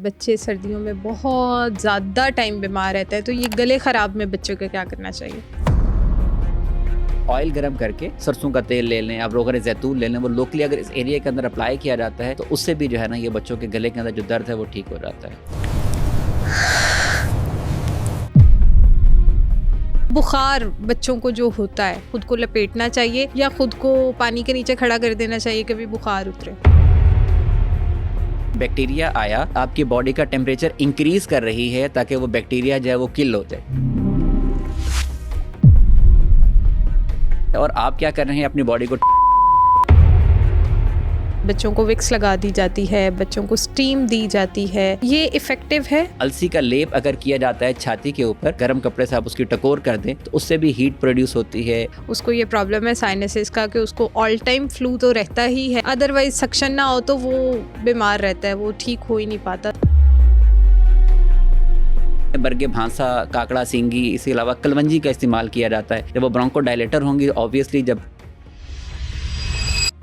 बच्चे सर्दियों में बहुत ज़्यादा टाइम बीमार रहते हैं, तो ये गले ख़राब में बच्चों को क्या करना चाहिए? ऑयल गरम करके सरसों का तेल ले लें, आप रोगन ज़ैतून ले लें, वो लोकली अगर इस एरिया के अंदर अप्लाई किया जाता है तो उससे भी जो है ना ये बच्चों के गले के अंदर जो दर्द है वो ठीक हो जाता है। बुखार बच्चों को जो होता है, खुद को लपेटना चाहिए या खुद को पानी के नीचे खड़ा कर देना चाहिए कभी बुखार उतरे? बैक्टीरिया आया, आपकी बॉडी का टेम्परेचर इंक्रीज कर रही है ताकि वो बैक्टीरिया जो है वो किल हो जाए। और आप क्या कर रहे हैं, अपनी बॉडी को बच्चों को विक्स लगा दी जाती है, बच्चों को स्टीम दी जाती है, ये इफेक्टिव है? अलसी का लेप अगर किया जाता है छाती के ऊपर, गर्म कपड़े से आप उसकी टकोर कर दें तो उससे भी हीट प्रोड्यूस होती है। उसको ये प्रॉब्लम है साइनसिस का कि उसको ऑल टाइम फ्लू तो रहता ही है, अदरवाइज सक्शन ना हो तो वो बीमार रहता है, वो ठीक हो ही नहीं पाता। बरगे, भांसा, काकड़ा, सींगी, इसके अलावा कलवंजी का इस्तेमाल किया जाता है। जब वो ब्रोंको डायलेटर होंगी ऑब्वियसली, जब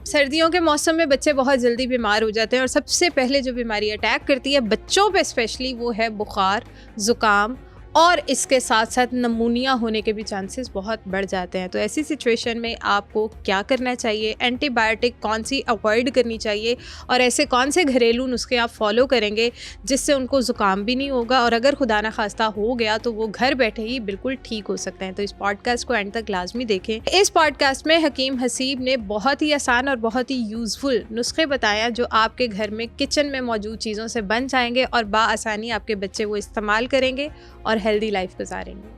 सर्दियों के मौसम में बच्चे बहुत जल्दी बीमार हो जाते हैं और सबसे पहले जो बीमारी अटैक करती है बच्चों पे स्पेशली वो है बुखार, ज़ुकाम और इसके साथ साथ नमूनिया होने के भी चांसेस बहुत बढ़ जाते हैं। तो ऐसी सिचुएशन में आपको क्या करना चाहिए, एंटीबायोटिक कौन सी अवॉइड करनी चाहिए और ऐसे कौन से घरेलू नुस्खे आप फॉलो करेंगे जिससे उनको ज़ुकाम भी नहीं होगा और अगर खुदा न खास्ता हो गया तो वो घर बैठे ही बिल्कुल ठीक हो सकते हैं। तो इस पॉडकास्ट को एंड तक लाजमी देखें। इस पॉडकास्ट में हकीम हसीब ने बहुत ही आसान और बहुत ही यूज़फुल नुस्खे बताया जो आपके घर में किचन में मौजूद चीज़ों से बन जाएंगे और बाआसानी आपके बच्चे वो इस्तेमाल करेंगे और हेल्दी लाइफ गुजारेंगे।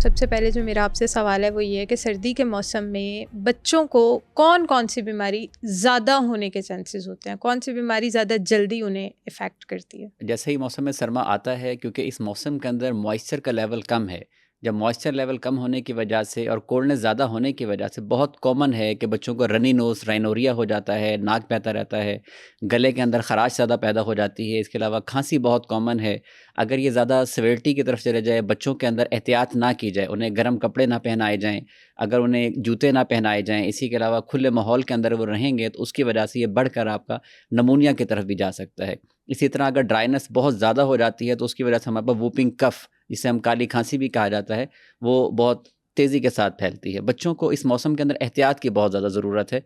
सबसे पहले जो मेरा आपसे सवाल है वो ये है कि सर्दी के मौसम में बच्चों को कौन कौन सी बीमारी ज़्यादा होने के चांसेस होते हैं, कौन सी बीमारी ज़्यादा जल्दी उन्हें इफ़ेक्ट करती है? जैसे ही मौसम में सरमा आता है, क्योंकि इस मौसम के अंदर मॉइस्चर का लेवल कम है, जब मॉइस्चर लेवल कम होने की वजह से और कोल्डनेस ज़्यादा होने की वजह से बहुत कॉमन है कि बच्चों को रनी नोज़, राइनोरिया हो जाता है, नाक बहता रहता है, गले के अंदर खराश ज़्यादा पैदा हो जाती है। इसके अलावा खांसी बहुत कॉमन है। अगर ये ज़्यादा सिवियरिटी की तरफ चले जाए, बच्चों के अंदर एहतियात ना की जाए, उन्हें गर्म कपड़े ना पहनाए जाएँ, अगर उन्हें जूते ना पहनाए जाएँ, इसी के अलावा खुले माहौल के अंदर वो रहेंगे तो उसकी वजह से ये बढ़कर आपका नमूनिया की तरफ भी जा सकता है। इसी तरह अगर ड्राइनेस बहुत ज़्यादा हो जाती है तो उसकी वजह से हमारे पास वूपिंग कफ, जिसे हम काली खांसी भी कहा जाता है, वो बहुत तेज़ी के साथ फैलती है। बच्चों को इस मौसम के अंदर एहतियात की बहुत ज़्यादा ज़रूरत है।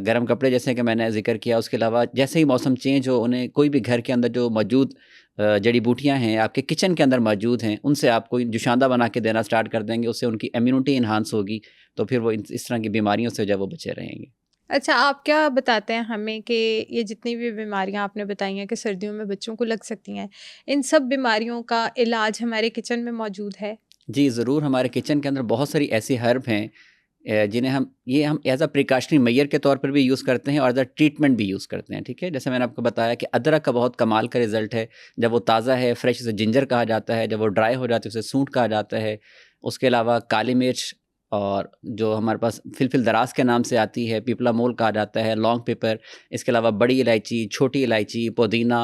गर्म कपड़े जैसे कि मैंने ज़िक्र किया, उसके अलावा जैसे ही मौसम चेंज हो, उन्हें कोई भी घर के अंदर जो मौजूद जड़ी बूटियाँ हैं, आपके किचन के अंदर मौजूद हैं, उनसे आप कोई जुशांदा बना के देना स्टार्ट कर देंगे, उससे उनकी इम्यूनिटी इन्हांस होगी, तो फिर वो इस तरह की बीमारियों से जो वो बचे रहेंगे। अच्छा, आप क्या बताते हैं हमें कि ये जितनी भी बीमारियां आपने बताई हैं कि सर्दियों में बच्चों को लग सकती हैं, इन सब बीमारियों का इलाज हमारे किचन में मौजूद है? जी, ज़रूर। हमारे किचन के अंदर बहुत सारी ऐसी हर्ब हैं जिन्हें हम एज़ अ प्रिकॉशनरी मेजर के तौर पर भी यूज़ करते हैं और एज़ अ ट्रीटमेंट भी यूज़ करते हैं, ठीक है? जैसे मैंने आपको बताया कि अदरक का बहुत कमाल का रिज़ल्ट है। जब वो ताज़ा है, फ्रेश, उसे जिंजर कहा जाता है। जब वो ड्राई हो जाती है उसे सूंठ कहा जाता है। उसके अलावा काली मिर्च, और जो हमारे पास फिलफिल दराज के नाम से आती है, पिपला मोल कहा जाता है, लौंग पेपर, इसके अलावा बड़ी इलायची, छोटी इलायची, पुदीना,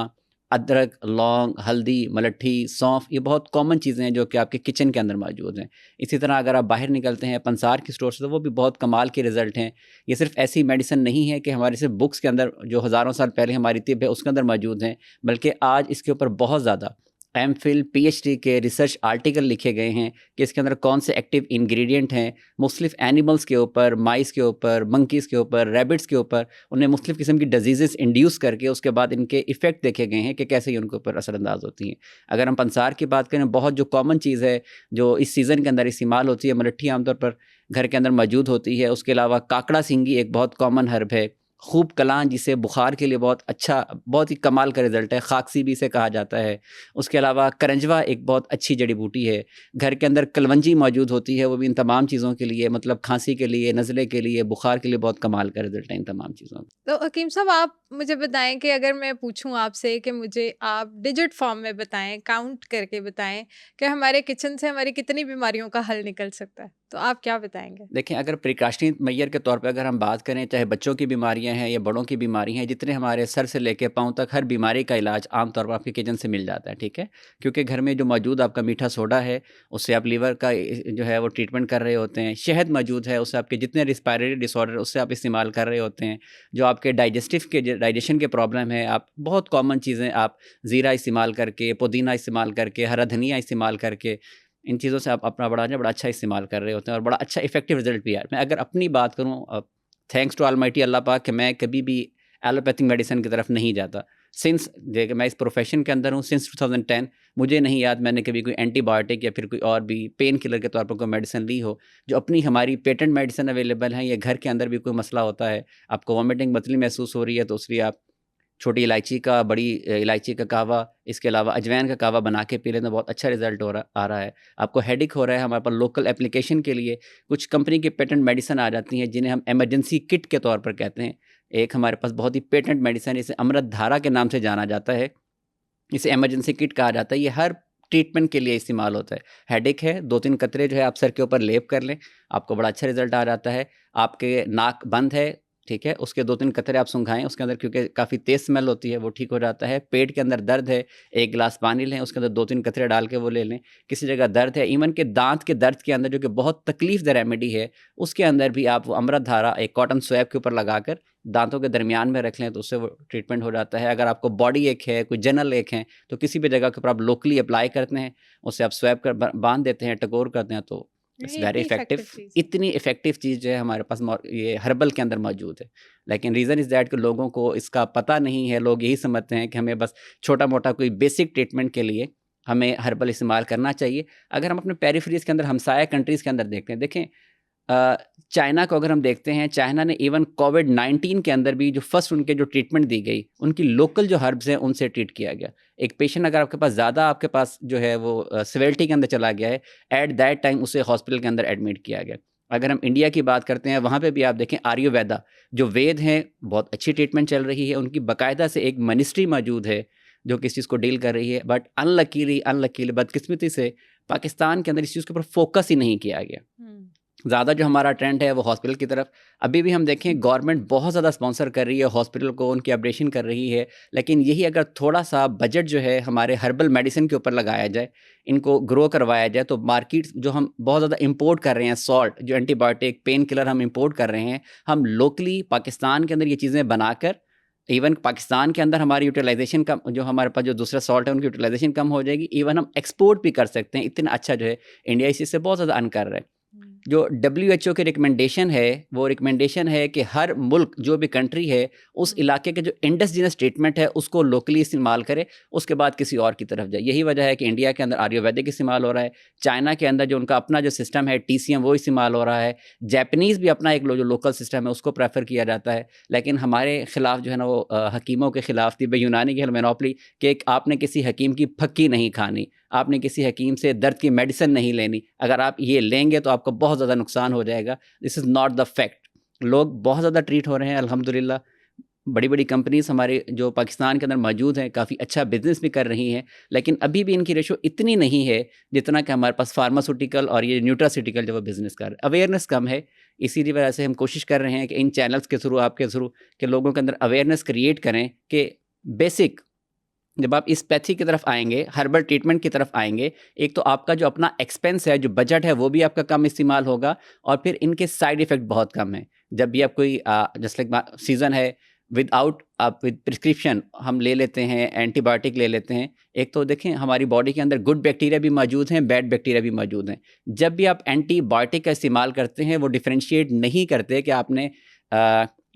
अदरक, लौंग, हल्दी, मलट्ठी, सौंफ, ये बहुत कॉमन चीज़ें हैं जो कि आपके किचन के अंदर मौजूद हैं। इसी तरह अगर आप बाहर निकलते हैं पंसार की स्टोर से तो वो भी बहुत कमाल के रिज़ल्ट हैं। ये सिर्फ ऐसी मेडिसिन नहीं है कि हमारी सिर्फ बुक्स के अंदर जो हज़ारों साल पहले हमारी तिब है उसके अंदर मौजूद हैं, बल्कि आज इसके ऊपर बहुत ज़्यादा एमफिल, पीएचडी के रिसर्च आर्टिकल लिखे गए हैं कि इसके अंदर कौन से एक्टिव इंग्रेडिएंट हैं, मुख्तलिफ एनिमल्स के ऊपर, माइस के ऊपर, मंकीज़ के ऊपर, रैबिट्स के ऊपर, उन्हें मुख्तलिफ किस्म की डिजीज़ेस इंड्यूस करके उसके बाद इनके इफ़ेक्ट देखे गए हैं कि कैसे ये उनके ऊपर असरअंदाज होती हैं। अगर हम पंसार की बात करें, बहुत जो कॉमन चीज़ है जो इस सीज़न के अंदर इस्तेमाल होती है, मलट्ठी आमतौर पर घर के अंदर मौजूद होती है। उसके अलावा काकड़ा सींगी एक बहुत कॉमन हर्ब है। खूब कलां, जिसे बुखार के लिए बहुत अच्छा, बहुत ही कमाल का रिज़ल्ट है, खाकसी भी इसे कहा जाता है। उसके अलावा करंजवा एक बहुत अच्छी जड़ी बूटी है। घर के अंदर कलवंजी मौजूद होती है, वो भी इन तमाम चीज़ों के लिए, मतलब खांसी के लिए, नज़ले के लिए, बुखार के लिए बहुत कमाल का रिज़ल्ट है इन तमाम चीज़ों का। तो हकीम साहब, आप मुझे बताएं कि अगर मैं पूछूं आपसे कि मुझे आप डिजिट फॉर्म में बताएं, काउंट करके बताएं कि हमारे किचन से हमारी कितनी बीमारियों का हल निकल सकता है? तो आप क्या बताएंगे? देखें, अगर प्रिकॉशनरी मेजर के तौर पे अगर हम बात करें, चाहे बच्चों की बीमारियां हैं या बड़ों की बीमारियां हैं, जितने हमारे सर से लेके पाँव तक हर बीमारी का इलाज आमतौर पर आपके किचन से मिल जाता है, ठीक है। क्योंकि घर में जो मौजूद आपका मीठा सोडा है, उससे आप लीवर का जो है वो ट्रीटमेंट कर रहे होते हैं। शहद मौजूद है, उससे आपके जितने रिस्पायरेटरी डिसऑर्डर उससे आप इस्तेमाल कर रहे होते हैं। जो आपके डाइजेशन के प्रॉब्लम है, आप बहुत कॉमन चीज़ें आप ज़ीरा इस्तेमाल करके, पुदीना इस्तेमाल करके, हरा धनिया इस्तेमाल करके, इन चीज़ों से आप अपना बड़ा अच्छा इस्तेमाल कर रहे होते हैं और बड़ा अच्छा इफेक्टिव रिजल्ट भी है। मैं अगर अपनी बात करूँ, थैंक्स टू ऑलमाइटी अल्लाह पाक कि मैं कभी भी एलोपैथिक मेडिसिन की तरफ नहीं जाता। सिंस देखिए मैं इस प्रोफेशन के अंदर हूँ, सिंस 2010 मुझे नहीं याद मैंने कभी कोई एंटीबायोटिक या फिर कोई और भी पेन किलर के तौर पर कोई मेडिसिन ली हो। जो अपनी हमारी पेटेंट मेडिसिन अवेलेबल है, या घर के अंदर भी कोई मसला होता है, आपको वॉमिटिंग मतली महसूस हो रही है, तो उसलिए आप छोटी इलायची का, बड़ी इलायची का कहवा, इसके अलावा अजवाइन का कहवा बना के पी लें तो बहुत अच्छा रिजल्ट आ रहा है। आपको हेडेक हो रहा है, हमारे पास लोकल एप्लीकेशन के लिए कुछ कंपनी की पेटेंट मेडिसिन आ जाती हैं, जिन्हें हम इमरजेंसी किट के तौर पर कहते हैं। एक हमारे पास बहुत ही पेटेंट मेडिसिन, इसे अमृत धारा के नाम से जाना जाता है, इसे इमरजेंसी किट कहा जाता है। ये हर ट्रीटमेंट के लिए इस्तेमाल होता है। हेडेक है, 2-3 कतरे जो है आप सर के ऊपर लेप कर लें, आपको बड़ा अच्छा रिजल्ट आ जाता है। आपके नाक बंद है, ठीक है, उसके 2-3 कतरे आप सूंघाएं उसके अंदर, क्योंकि काफ़ी तेज़ स्मेल होती है, वो ठीक हो जाता है। पेट के अंदर दर्द है, 1 गिलास पानी लें, उसके अंदर 2-3 कतरे डाल के वो ले लें। किसी जगह दर्द है, इवन के दांत के दर्द के अंदर, जो कि बहुत तकलीफ दह रेमेडी है, उसके अंदर भी आप वो अमृत धारा एक कॉटन स्वैब के ऊपर लगाकर दांतों के दरमियान में रख लें, तो उससे वो ट्रीटमेंट हो जाता है। अगर आपको बॉडी एक है, कोई जनरल एक है, तो किसी भी जगह के ऊपर आप लोकली अप्लाई करते हैं, उससे आप स्वैब कर बांध देते हैं, टकोर करते हैं, तो इट्स वेरी इफेक्टिव। इतनी इफेक्टिव चीज़ जो है हमारे पास ये हर्बल के अंदर मौजूद है। लेकिन रीज़न इज़ दैट कि लोगों को इसका पता नहीं है। लोग यही समझते हैं कि हमें बस छोटा मोटा कोई बेसिक ट्रीटमेंट के लिए हमें हर्बल इस्तेमाल करना चाहिए। अगर हम अपने पेरिफेरीज़ के अंदर, हमसाया कंट्रीज़ के अंदर देखते हैं, देखें चाइना को अगर हम देखते हैं, चाइना ने इवन कोविड-19 के अंदर भी जो फर्स्ट उनके जो ट्रीटमेंट दी गई, उनकी लोकल जो हर्ब्स हैं उनसे ट्रीट किया गया। एक पेशेंट अगर आपके पास ज़्यादा, आपके पास जो है वो सिवियरिटी के अंदर चला गया है, एट दैट टाइम उसे हॉस्पिटल के अंदर एडमिट किया गया। अगर हम इंडिया की बात करते हैं, वहाँ पे भी आप देखें आयुर्वेदा जो वेद हैं, बहुत अच्छी ट्रीटमेंट चल रही है। उनकी बाकायदा से एक मिनिस्ट्री मौजूद है जो कि इस चीज़ को डील कर रही है। बट अनलकीली बदकिस्मती से पाकिस्तान के अंदर इस चीज़ के ऊपर फोकस ही नहीं किया गया। ज़्यादा जो हमारा ट्रेंड है वो हॉस्पिटल की तरफ। अभी भी हम देखें गवर्नमेंट बहुत ज़्यादा स्पॉन्सर कर रही है हॉस्पिटल को, उनकी अपडेशन कर रही है। लेकिन यही अगर थोड़ा सा बजट जो है हमारे हर्बल मेडिसिन के ऊपर लगाया जाए, इनको ग्रो करवाया जाए, तो मार्केट जो हम बहुत ज़्यादा इंपोर्ट कर रहे हैं, सॉल्ट जो एंटीबायोटिक पेन किलर हम इंपोर्ट कर रहे हैं, हम लोकली पाकिस्तान के अंदर ये चीज़ें बनाकर, इवन पाकिस्तान के अंदर हमारी यूटिलाइजेशन कम, जो हमारे पास जो दूसरा सॉल्ट है उनकी यूटिलाइजेशन कम हो जाएगी। इवन हम एक्सपोर्ट भी कर सकते हैं। इतना अच्छा जो है इंडिया इस चीज़ से बहुत ज़्यादा अर्न कर रहा है। जो WHO की रिकमेंडेशन है, वो रिकमेंडेशन है कि हर मुल्क जो भी कंट्री है, उस इलाके के जो इंडिजिनस ट्रीटमेंट है उसको लोकली इस्तेमाल करे, उसके बाद किसी और की तरफ जाए। यही वजह है कि इंडिया के अंदर आयुर्वेदिक इस्तेमाल हो रहा है, चाइना के अंदर जो उनका अपना जो सिस्टम है TCM वो इस्तेमाल हो रहा है, जापानीज़ भी अपना एक जो लोकल सिस्टम है उसको प्रेफर किया जाता है। लेकिन हमारे खिलाफ जो है ना वो हकीमों के खिलाफ तिब्ब यूनानी की मोनोपोली, कि आपने किसी हकीम की फक्की नहीं खानी, आपने किसी हकीम से दर्द की मेडिसिन नहीं लेनी। अगर आप ये लेंगे तो आपको बहुत ज़्यादा नुकसान हो जाएगा। This is not the fact. लोग बहुत ज़्यादा ट्रीट हो रहे हैं अल्हम्दुलिल्लाह। बड़ी बड़ी कंपनीज़ हमारे जो पाकिस्तान के अंदर मौजूद हैं, काफ़ी अच्छा बिजनेस भी कर रही हैं, लेकिन अभी भी इनकी रेशो इतनी नहीं है जितना कि हमारे पास फार्मास्यूटिकल और ये न्यूट्रास्यूटिकल जो वो बिज़नेस कर रहे हैं। अवेयरनेस कम है, इसी वजह से हम कोशिश कर रहे हैं कि इन चैनल्स के थ्रू, आपके थ्रू, कि लोगों के अंदर अवेयरनेस क्रिएट करें कि बेसिक जब आप इस पैथी की तरफ आएंगे, हर्बल ट्रीटमेंट की तरफ आएंगे, एक तो आपका जो अपना एक्सपेंस है, जो बजट है, वो भी आपका कम इस्तेमाल होगा, और फिर इनके साइड इफ़ेक्ट बहुत कम है। जब भी आप कोई जैसे सीज़न है, विदाउट आप विद प्रिस्क्रिप्शन हम ले लेते हैं, एंटीबायोटिक ले लेते हैं, एक तो देखें हमारी बॉडी के अंदर गुड बैक्टीरिया भी मौजूद हैं, बैड बैक्टीरिया भी मौजूद हैं। जब भी आप एंटीबायोटिक का इस्तेमाल करते हैं, वो डिफ्रेंशिएट नहीं करते कि आपने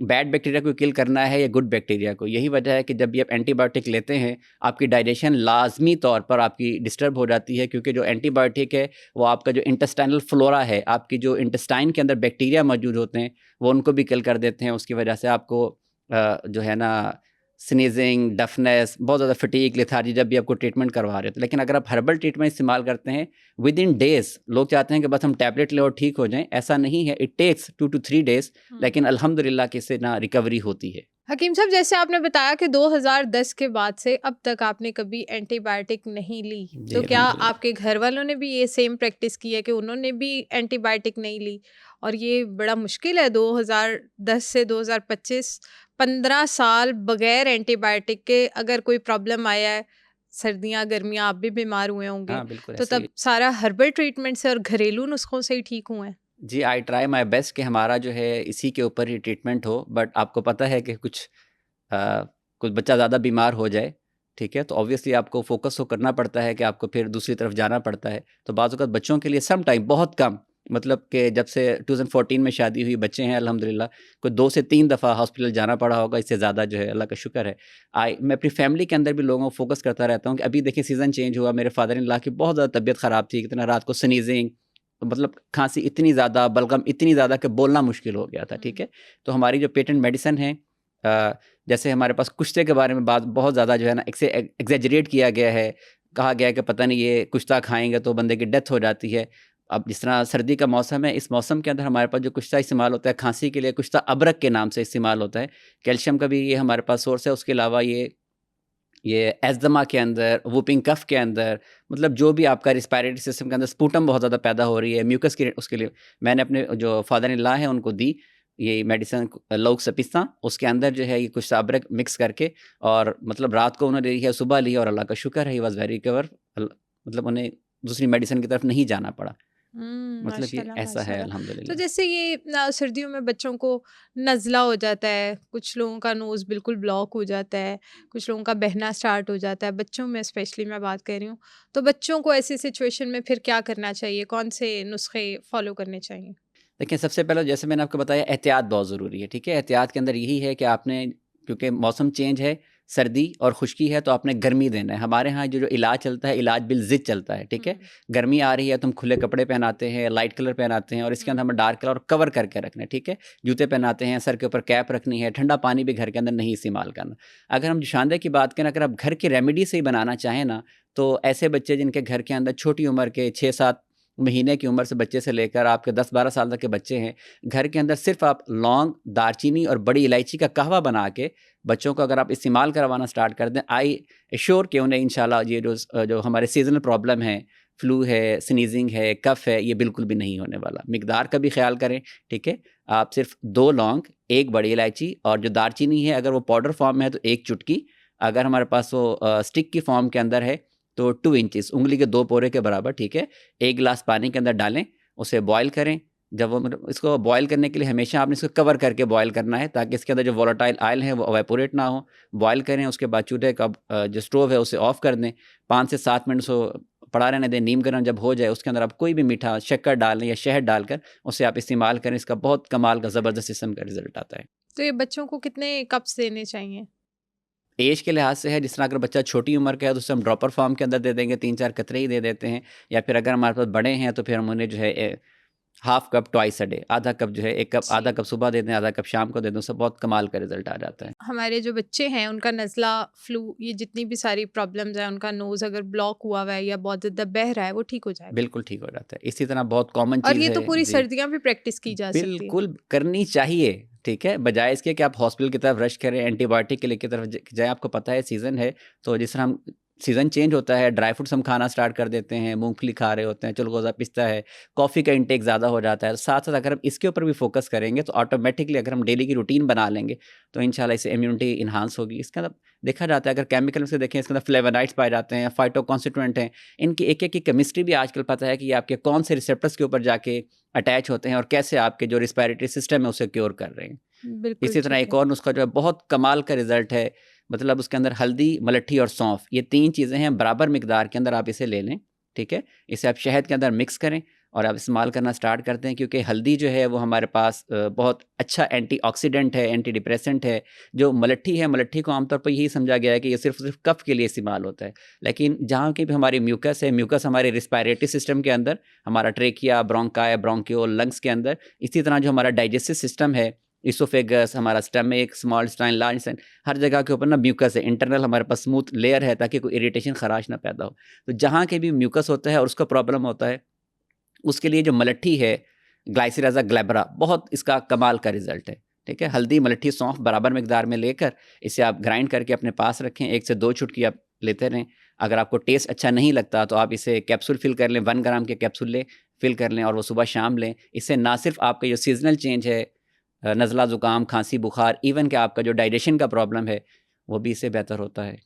बैड बैक्टीरिया को किल करना है या गुड बैक्टीरिया को। यही वजह है कि जब भी आप एंटीबायोटिक लेते हैं, आपकी डाइजेशन लाजमी तौर पर आपकी डिस्टर्ब हो जाती है, क्योंकि जो एंटीबायोटिक है वो आपका जो इंटेस्टाइनल फ्लोरा है, आपकी जो इंटेस्टाइन के अंदर बैक्टीरिया मौजूद होते हैं, वो उनको भी किल कर देते हैं। उसकी वजह से आपको जो है ना स्नीजिंग, डफनेस, बहुत ज़्यादा फटीग, लेथार्जी जब भी आपको ट्रीटमेंट करवा रहे थे। लेकिन अगर आप हर्बल ट्रीटमेंट इस्तेमाल करते हैं, विद इन डेज़, लोग चाहते हैं कि बस हम टैबलेट लें और ठीक हो जाएं, ऐसा नहीं है। इट टेक्स 2 to 3 days, लेकिन अल्हम्दुलिल्लाह कि इससे ना रिकवरी होती है। हकीम साहब, जैसे आपने बताया कि 2010 के बाद से अब तक आपने कभी एंटीबायोटिक नहीं ली, जी तो क्या अल्हम्दुलिल्लाह। आपके घर वालों ने भी ये सेम प्रैक्टिस की है कि उन्होंने भी एंटीबायोटिक नहीं ली? और ये बड़ा मुश्किल है 2010 से 2025, 15 साल बगैर एंटीबायोटिक के अगर कोई प्रॉब्लम आया है, सर्दियाँ गर्मियाँ आप भी बीमार हुए होंगे, हाँ, बिल्कुल तो ऐसे तब ही। जी। सारा हर्बल ट्रीटमेंट से और घरेलू नुस्खों से ही ठीक हुए हैं? जी, आई ट्राई माय बेस्ट कि हमारा जो है इसी के ऊपर ही ट्रीटमेंट हो, बट आपको पता है कि अ, कुछ बच्चा ज़्यादा बीमार हो जाए, ठीक है? तो ऑब्वियसली आपको फ़ोकस तो करना पड़ता है कि आपको फिर दूसरी तरफ जाना पड़ता है। तो बाज़ औक़ात बच्चों के लिए सम टाइम बहुत कम, मतलब कि जब से 2014 में शादी हुई, बच्चे हैं अल्हम्दुलिल्लाह, कोई 2 से 3 दफ़ा हॉस्पिटल जाना पड़ा होगा, इससे ज़्यादा जो है अल्लाह का शुक्र है। मैं अपनी फ़ैमिली के अंदर भी लोगों को फ़ोकस करता रहता हूँ कि अभी देखिए सीज़न चेंज हुआ, मेरे फादर इन लॉ की बहुत ज़्यादा तबीयत ख़राब थी, कितना रात को स्नीज़िंग, मतलब खाँसी इतनी ज़्यादा, बलगम इतनी ज़्यादा कि बोलना मुश्किल हो गया था, ठीक है? तो हमारी जो पेटेंट मेडिसिन है, अ, जैसे हमारे पास कुश्ते के बारे में बात बहुत ज़्यादा जो है ना एग्ज़ैजरेट किया गया है। कहा गया है कि पता नहीं ये कुश्ता खाएँगे तो बंदे की डेथ हो जाती है। अब जिस तरह सर्दी का मौसम है, इस मौसम के अंदर हमारे पास जो कुश्ता इस्तेमाल होता है, खाँसी के लिए कुश्ता अबरक के नाम से इस्तेमाल होता है। कैल्शियम का भी ये हमारे पास सोर्स है, उसके अलावा ये एस्थमा के अंदर, वूपिंग कफ के अंदर, मतलब जो भी आपका रिस्पायरेटरी सिस्टम के अंदर स्पूटम बहुत ज़्यादा पैदा हो रही है, म्यूकस की उसके लिए मैंने अपने जो फादर इन लॉ हैं उनको दी, ये मेडिसिन लौक सपिस्ता, उसके अंदर जो है ये कुछ अदरक मिक्स करके, और मतलब रात को उन्होंने ली है, सुबह ली है, और अल्लाह का शुक्र है ही वाज़ वेरी रिकवर, मतलब उन्हें दूसरी मेडिसिन की तरफ नहीं जाना पड़ा। मतलब ये माशाल्लाह, ऐसा है माशाल्लाह। तो अल्हम्दुलिल्लाह। जैसे ये सर्दियों में बच्चों को नज़ला हो जाता है, कुछ लोगों का नोज़ बिल्कुल ब्लॉक हो जाता है, कुछ लोगों का बहना स्टार्ट हो जाता है, बच्चों में स्पेशली मैं बात कर रही हूँ। तो बच्चों को ऐसी सिचुएशन में फिर क्या करना चाहिए? कौन से नुस्खे फ़ॉलो करने चाहिए? देखिए, सबसे पहले जैसे मैंने आपको बताया, एहतियात बहुत ज़रूरी है, ठीक है? एहतियात के अंदर यही है कि आपने, क्योंकि मौसम चेंज है, सर्दी और खुश्की है, तो आपने गर्मी देना है। हमारे यहाँ जो इलाज चलता है, इलाज बिल-ज़िद चलता है, ठीक है? हुँ, गर्मी आ रही है तो हम खुले कपड़े पहनाते हैं, लाइट कलर पहनाते हैं, और इसके अंदर हुँ, हमें डार्क कलर और कवर करके रखना है, ठीक है? जूते पहनाते हैं, सर के ऊपर कैप रखनी है, ठंडा पानी भी घर के अंदर नहीं इस्तेमाल करना। अगर हम जुशानदे की बात करें, अगर आप घर की रेमेडी से ही बनाना चाहें ना, तो ऐसे बच्चे जिनके घर के अंदर छोटी उम्र के 6-7 महीने की उम्र से बच्चे से लेकर आपके 10-12 साल तक के बच्चे हैं, घर के अंदर सिर्फ़ आप लौंग, दालचीनी और बड़ी इलायची का कहवा बना के बच्चों को अगर आप इस्तेमाल करवाना स्टार्ट कर दें, आई एश्योर कि उन्हें इंशाल्लाह ये जो हमारे सीज़नल प्रॉब्लम है, फ्लू है, स्नीज़िंग है, कफ़ है, ये बिल्कुल भी नहीं होने वाला। मिकदार का भी ख़्याल करें, ठीक है? आप सिर्फ़ 2 लौंग, 1 बड़ी इलायची, और जो दालचीनी है अगर वो पाउडर फ़ॉर्म में है तो 1 चुटकी, अगर हमारे पास वो स्टिक की फ़ॉर्म के अंदर है तो 2 इंचेस, उँगली के 2 पोरे के बराबर, ठीक है? 1 गिलास पानी के अंदर डालें, उसे बॉयल करें। जब वो, मतलब इसको बॉयल करने के लिए हमेशा आपने इसको कवर करके बॉयल करना है, ताकि इसके अंदर जो वोलेटाइल ऑयल है वो इवेपोरेट ना हो। बॉयल करें, उसके बाद चूल्हे का जो स्टोव है उसे ऑफ कर दें। 5 से 7 मिनट उसको पड़ा रहने दें, नीम गर्म जब हो जाए उसके अंदर आप कोई भी मीठा शक्कर डाल लें या शहद डालकर उसे आप इस्तेमाल करें। इसका बहुत कमाल का ज़बरदस्त किस्म का रिज़ल्ट आता है। तो ये बच्चों को कितने कप्स देने चाहिए? ऐज के लिहाज से है, जिस तरह अगर बच्चा छोटी उम्र का है तो उसे हम ड्रॉपर फॉर्म के अंदर दे देंगे, 3-4 कतरे ही दे देते हैं, या फिर अगर हमारे पास बड़े हैं तो फिर हम उन्हें जो है half cup twice a day, आधा कप जो है, 1 कप, आधा जी। कप सुबह दे दें, आधा कप शाम को दे दें, उससे बहुत कमाल का रिज़ल्ट आ जाता है। हमारे जो बच्चे हैं उनका नज़ला, फ्लू, ये जितनी भी सारी प्रॉब्लम्स हैं, उनका नोज़ अगर ब्लॉक हुआ हुआ है या बहुत ज़्यादा बह रहा है, वो ठीक हो जाएगा। बिल्कुल ठीक हो जाता है। इसी तरह बहुत कॉमन और चीज़ ये है। तो पूरी जी। सर्दियाँ भी प्रैक्टिस की जा सकती है। बिल्कुल, करनी चाहिए, ठीक है? बजाए इसके कि आप हॉस्पिटल की तरफ रश करें, एंटीबायोटिक के लिए की तरफ जाएँ, आपको पता है सीज़न है, तो जिस तरह हम सीज़न चेंज होता है, ड्राई फ्रूट्स हम खाना स्टार्ट कर देते हैं, मूँगफली खा रहे होते हैं, चिलगोज़ा पिस्ता है, कॉफ़ी का इंटेक ज़्यादा हो जाता है। साथ-साथ अगर हम इसके ऊपर भी फ़ोकस करेंगे, तो ऑटोमैटिकली अगर हम डेली की रूटीन बना लेंगे, तो इंशाल्लाह इससे इम्यूनिटी एनहांस होगी। इसके अंदर देखा जाता है, अगर केमिकल से देखें, इसके अंदर फ्लेवोनॉइड्स पाए जाते हैं, फाइटोकॉन्स्टिट्यूएंट हैं। इनकी एक-एक की केमिस्ट्री भी आजकल पता है कि ये आपके कौन से रिसेप्टर्स के ऊपर जाके अटैच होते हैं और कैसे आपके जो रिस्पायरेटरी सिस्टम है उसे क्योर कर रहे हैं। बिल्कुल इसी तरह ठीक एक है। और नुस्खा जो है बहुत कमाल का रिज़ल्ट है, मतलब उसके अंदर हल्दी, मलट्ठी और सौंफ, ये 3 चीज़ें हैं, बराबर मिकदार के अंदर आप इसे ले लें, ठीक है? इसे आप शहद के अंदर मिक्स करें और आप इस्तेमाल करना स्टार्ट करते हैं, क्योंकि हल्दी जो है वो हमारे पास बहुत अच्छा एंटीऑक्सीडेंट है, एंटी डिप्रेसेंट है। जो मलट्ठी है, मलट्ठी को आमतौर पर यही समझा गया है कि ये सिर्फ़ कफ़ के लिए इस्तेमाल होता है। लेकिन जहाँ की भी हमारी म्यूकस है, म्यूकस हमारे रिस्पायरेटरी सिस्टम के अंदर, हमारा ट्रेकिया, ब्रोंकाई, ब्रोंकियोल, लंग्स के अंदर, इसी तरह जो हमारा डाइजेस्टिव सिस्टम है, इसोफेगस, हमारा stomach, small intestine, large intestine, हर जगह के ऊपर ना म्यूकस है, इंटरनल हमारे पास स्मूथ लेयर है, ताकि कोई इरिटेशन, खराश ना पैदा हो। तो जहाँ के भी म्यूकस होता है और उसका प्रॉब्लम होता है, उसके लिए जो मलट्ठी है, ग्लाइसिराज़ा ग्लैब्रा, बहुत इसका कमाल का रिज़ल्ट है। ठीक है। हल्दी, मलठी, सौंफ बराबर मिकदार में लेकर इसे आप ग्राइंड करके अपने पास रखें, 1 से 2 चुटकी आप लेते रहें। अगर आपको टेस्ट अच्छा नहीं लगता तो आप इसे कैप्सूल फिल कर लें, 1 ग्राम के कैप्सूल लें, फिल कर लें और वो सुबह शाम लें। इससे ना सिर्फ आपका जो सीजनल चेंज है, नज़ला, ज़ुकाम, खांसी, बुखार, इवन कि आपका जो डाइजेशन का प्रॉब्लम है वो भी इससे बेहतर होता है।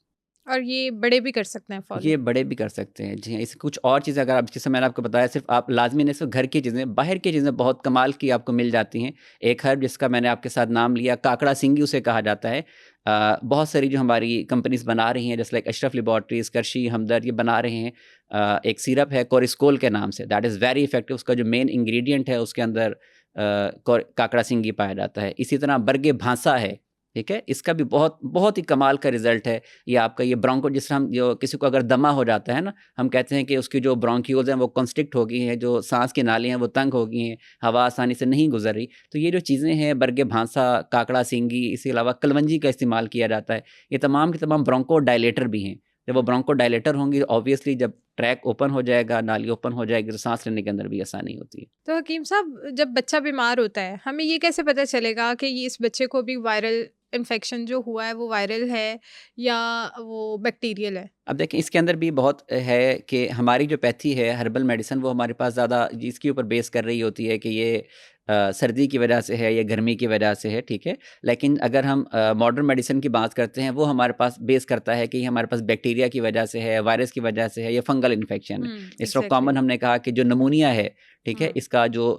और ये बड़े भी कर सकते हैं फॉलो? ये बड़े भी कर सकते हैं। जी हाँ, इससे कुछ और चीज़ें अगर आप, जैसे मैंने आपको बताया, सिर्फ़ आप लाज़मी नहीं सिर्फ़ घर की चीज़ें, बाहर की चीज़ें बहुत कमाल की आपको मिल जाती हैं। एक हर्ब जिसका मैंने आपके साथ नाम लिया, काकड़ा सिंगी उसे कहा जाता है। बहुत सारी जो हमारी कंपनीज़ बना रही हैं, जैसे लाइक अशरफ लैबोरेटरीज़, करशी, हमदर्द, ये बना रहे हैं। एक सिरप है कोरिस्कोल के नाम से, दैट इज़ वेरी इफ़ेक्टिव। उसका जो मेन इंग्रीडिएंट है उसके अंदर काकड़ा सिंगी पाया जाता है। इसी तरह बरगे भांसा है, ठीक है? इसका भी बहुत बहुत ही कमाल का रिज़ल्ट है। ये आपका ये ब्रोंको, जिससे हम जो किसी को अगर दमा हो जाता है ना, हम कहते हैं कि उसकी जो ब्रोंक्यूल्स हैं वो कंस्ट्रिक्ट हो गई हैं, जो सांस की नालियाँ हैं वो तंग हो गई हैं, हवा आसानी से नहीं गुजर रही। तो ये जो चीज़ें हैं, बरगे भांसा, काकड़ा सिंगी, इसके अलावा कलवंजी का इस्तेमाल किया जाता है। ये तमाम के तमाम ब्रोंको डायलेटर भी हैं। जब वो ब्रोंको डायलेटर होंगी, ऑब्वियसली जब ट्रैक ओपन हो जाएगा, नाली ओपन हो जाएगी, तो सांस लेने के अंदर भी आसानी होती है। तो हकीम साहब, जब बच्चा बीमार होता है, हमें ये कैसे पता चलेगा कि ये इस बच्चे को भी वायरल इन्फेक्शन जो हुआ है वो वायरल है या वो बैक्टीरियल है? अब देखें, इसके अंदर भी बहुत है कि हमारी जो पैथी है, हर्बल मेडिसिन, वो हमारे पास ज़्यादा इसके ऊपर बेस कर रही होती है कि ये सर्दी की वजह से है या गर्मी की वजह से है, ठीक है। लेकिन अगर हम मॉडर्न मेडिसिन की बात करते हैं, वो हमारे पास बेस करता है कि ये हमारे पास बैक्टीरिया की वजह से है, वायरस की वजह से है, या फंगल इन्फेक्शन है। इस तरह एग्जैक्टली। कॉमन हमने कहा कि जो नमूनिया है, ठीक है, इसका जो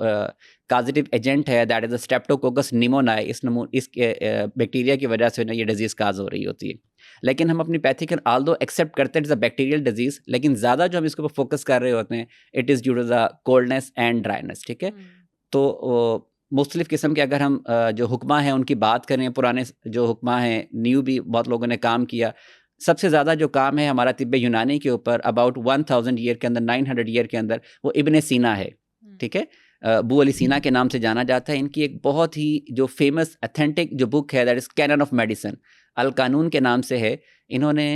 काजिटिव एजेंट है, दैट इज़ द स्ट्रेप्टोकोकस निमोनाई, इस बैक्टीरिया की वजह से ना ये डिजीज़ काज हो रही होती है। लेकिन हम अपनी पैथी कैन आल्दो एक्सेप्ट करते हैं इट्स अ बैक्टीरियल डिजीज़, लेकिन ज़्यादा जो हम इसके ऊपर फोकस कर रहे होते हैं, it is due to the coldness and dryness, ठीक है। तो मुख्तलिफ़ किस्म के अगर हम जो हुक्मा हैं उनकी बात करें, पुराने जो हुक्मा हैं, न्यू भी बहुत लोगों ने काम किया। सबसे ज़्यादा जो काम है हमारा तिब्बे यूनानी के ऊपर, अबाउट 1000 ईयर के अंदर, 900 ईयर के अंदर, वो इब्ने सीना है, ठीक है। अबू अली सीना के नाम से जाना जाता है। इनकी एक बहुत ही जो फेमस अथेंटिक जो बुक है, that is canon of medicine, अल कानून के नाम से है। इन्होंने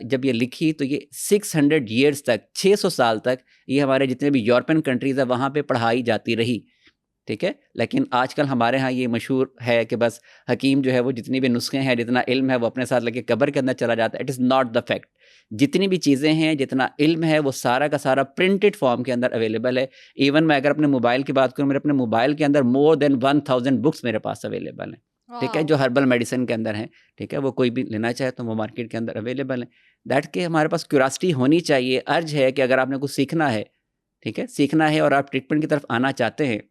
जब ये लिखी तो ये 600 ईयर्स तक, 600 साल तक ये हमारे जितने भी यूरोपियन कंट्रीज़ है वहाँ पे पढ़ाई जाती रही, ठीक है। लेकिन आजकल हमारे यहाँ ये मशहूर है कि बस हकीम जो है वो जितनी भी नुस्खे हैं, जितना इल्म है, वो अपने साथ लेके कब्र के अंदर चला जाता है। It is not the fact. जितनी भी चीज़ें हैं, जितना इल्म है, वो सारा का सारा प्रिंटेड फॉर्म के अंदर अवेलेबल है। इवन मैं अगर अपने मोबाइल की बात करूँ, मेरे अपने मोबाइल के अंदर मोर देन 1000 बुक्स मेरे पास अवेलेबल हैं, ठीक है, जो हर्बल मेडिसिन के अंदर हैं, ठीक है। वो कोई भी लेना चाहे तो वो मार्केट के अंदर अवेलेबल है। दैट के हमारे पास क्यूरासिटी होनी चाहिए, अर्ज है कि अगर आपने कुछ सीखना है, ठीक है, सीखना है और आप ट्रीटमेंट की तरफ आना चाहते हैं,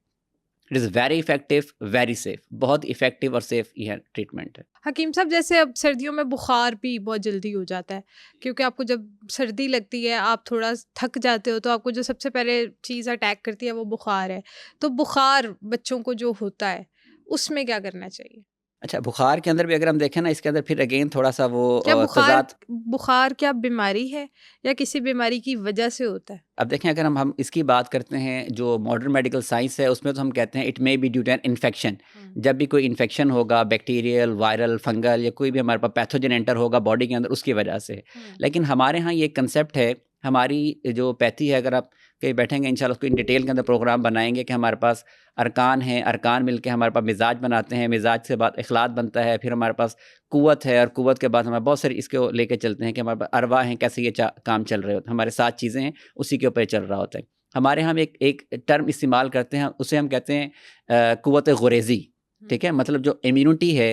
it is very effective, very safe, बहुत इफेक्टिव और सेफ यह ट्रीटमेंट है। हकीम साहब, जैसे अब सर्दियों में बुखार भी बहुत जल्दी हो जाता है, क्योंकि आपको जब सर्दी लगती है, आप थोड़ा थक जाते हो, तो आपको जो सबसे पहले चीज़ अटैक करती है वो बुखार है। तो बुखार बच्चों को जो होता है उसमें क्या करना चाहिए? अच्छा, बुखार के अंदर भी अगर हम देखें ना, इसके अंदर फिर अगेन थोड़ा सा वो क्या बुखार तज़ाद। बुखार क्या बीमारी है या किसी बीमारी की वजह से होता है? अब देखें, अगर हम इसकी बात करते हैं, जो मॉडर्न मेडिकल साइंस है, उसमें तो हम कहते हैं it may be due to an infection. जब भी कोई इन्फेक्शन होगा, बैक्टीरियल, वायरल, फंगल, या कोई भी हमारे पास पैथोजन एंटर होगा बॉडी के अंदर, उसकी वजह से। लेकिन हमारे यहाँ ये कंसेप्ट है, हमारी जो पैथी है, अगर आप कहीं बैठेंगे इंशाल्लाह उसको इन डिटेल के अंदर प्रोग्राम बनाएंगे कि हमारे पास अरकान हैं, अरकान मिलके हमारे पास मिजाज बनाते हैं, मिजाज से बाद इखलात बनता है, फिर हमारे पास कुव्वत है, और कुव्वत के बाद हमारे बहुत सारी इसको लेके चलते हैं कि हमारे पास अरवा हैं, कैसे ये काम चल रहे होते हैं, हमारे 7 चीज़ें हैं, उसी के ऊपर चल रहा होता है। हमारे यहाँ हम एक टर्म इस्तेमाल करते हैं, उसे हम कहते हैं कुव्वत गुरेज़ी, ठीक है। मतलब जो इम्यूनिटी है,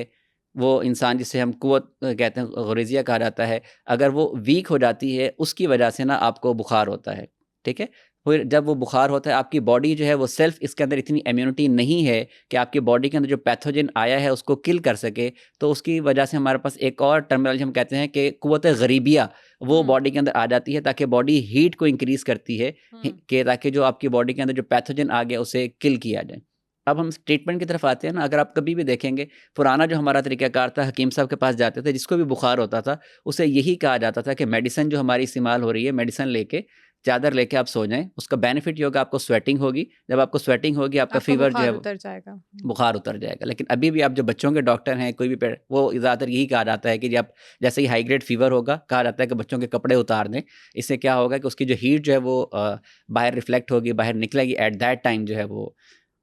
वो इंसान जिसे हम कुव्वत कहते हैं, गुरेज़िया कहा जाता है, अगर वो वीक हो जाती है, उसकी वजह से ना आपको बुखार होता है, ठीक है। फिर जब वो बुखार होता है, आपकी बॉडी जो है वो सेल्फ इसके अंदर इतनी इम्यूनिटी नहीं है कि आपकी बॉडी के अंदर जो पैथोजन आया है उसको किल कर सके। तो उसकी वजह से हमारे पास एक और टर्मिनोलॉजी हम कहते हैं कि कुव्वत गरीबिया, वो बॉडी के अंदर आ जाती है, ताकि बॉडी हीट को इंक्रीज करती है, कि ताकि जो आपकी बॉडी के अंदर जो पैथोजन आ गया उसे किल किया जाए। अब हम ट्रीटमेंट की तरफ आते हैं ना, अगर आप कभी भी देखेंगे, पुराना जो हमारा तरीक़ाकार था, हकीम साहब के पास जाते थे, जिसको भी बुखार होता था उसे यही कहा जाता था कि मेडिसिन जो हमारी इस्तेमाल हो रही है, मेडिसिन लेके, चादर लेके आप सो जाएं। उसका बेनिफिट ये होगा, आपको स्वेटिंग होगी, जब आपको स्वेटिंग होगी आपका फीवर जो है उतर जाएगा, बुखार उतर जाएगा। लेकिन अभी भी आप जो बच्चों के डॉक्टर हैं, कोई भी वो ज़्यादातर यही कहा जाता है कि आप जैसे ही हाई ग्रेड फीवर होगा, कहा जाता है कि बच्चों के कपड़े उतार दें। इससे क्या होगा कि उसकी जो हीट जो है वो बाहर रिफ्लेक्ट होगी, बाहर निकलेगी, एट दैट टाइम जो है वो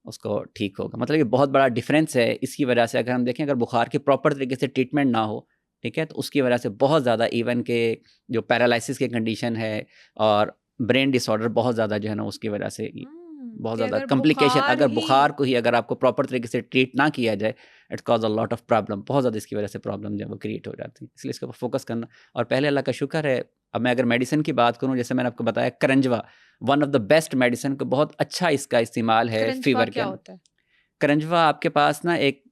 उसको ठीक होगा। मतलब ये बहुत बड़ा डिफरेंस है। इसकी वजह से अगर हम देखें, अगर बुखार की प्रॉपर तरीके से ट्रीटमेंट ना हो, ठीक है, तो उसकी वजह से बहुत ज़्यादा इवन के जो पैरालिसिस की कंडीशन है और ब्रेन डिसऑर्डर बहुत ज़्यादा जो है ना, उसकी वजह से बहुत कि ज़्यादा अगर कॉम्प्लिकेशन, बुखार अगर ही बुखार को ही अगर आपको प्रॉपर तरीके से ट्रीट ना किया जाए, it's cause a lot of problem. बहुत ज़्यादा इसकी वजह से प्रॉब्लम जो है वो क्रिएट हो जाती है। इसलिए इसके ऊपर फोकस करना। और पहले अल्लाह का शुक्र है, अब मैं अगर मेडिसिन की बात करूँ, जैसे मैंने आपको बताया करंजवा one of the best medicine को बहुत अच्छा इसका इस्तेमाल है करंजवा फीवर के क्या अंदर। होता है? करंजवा आपके पास ना एक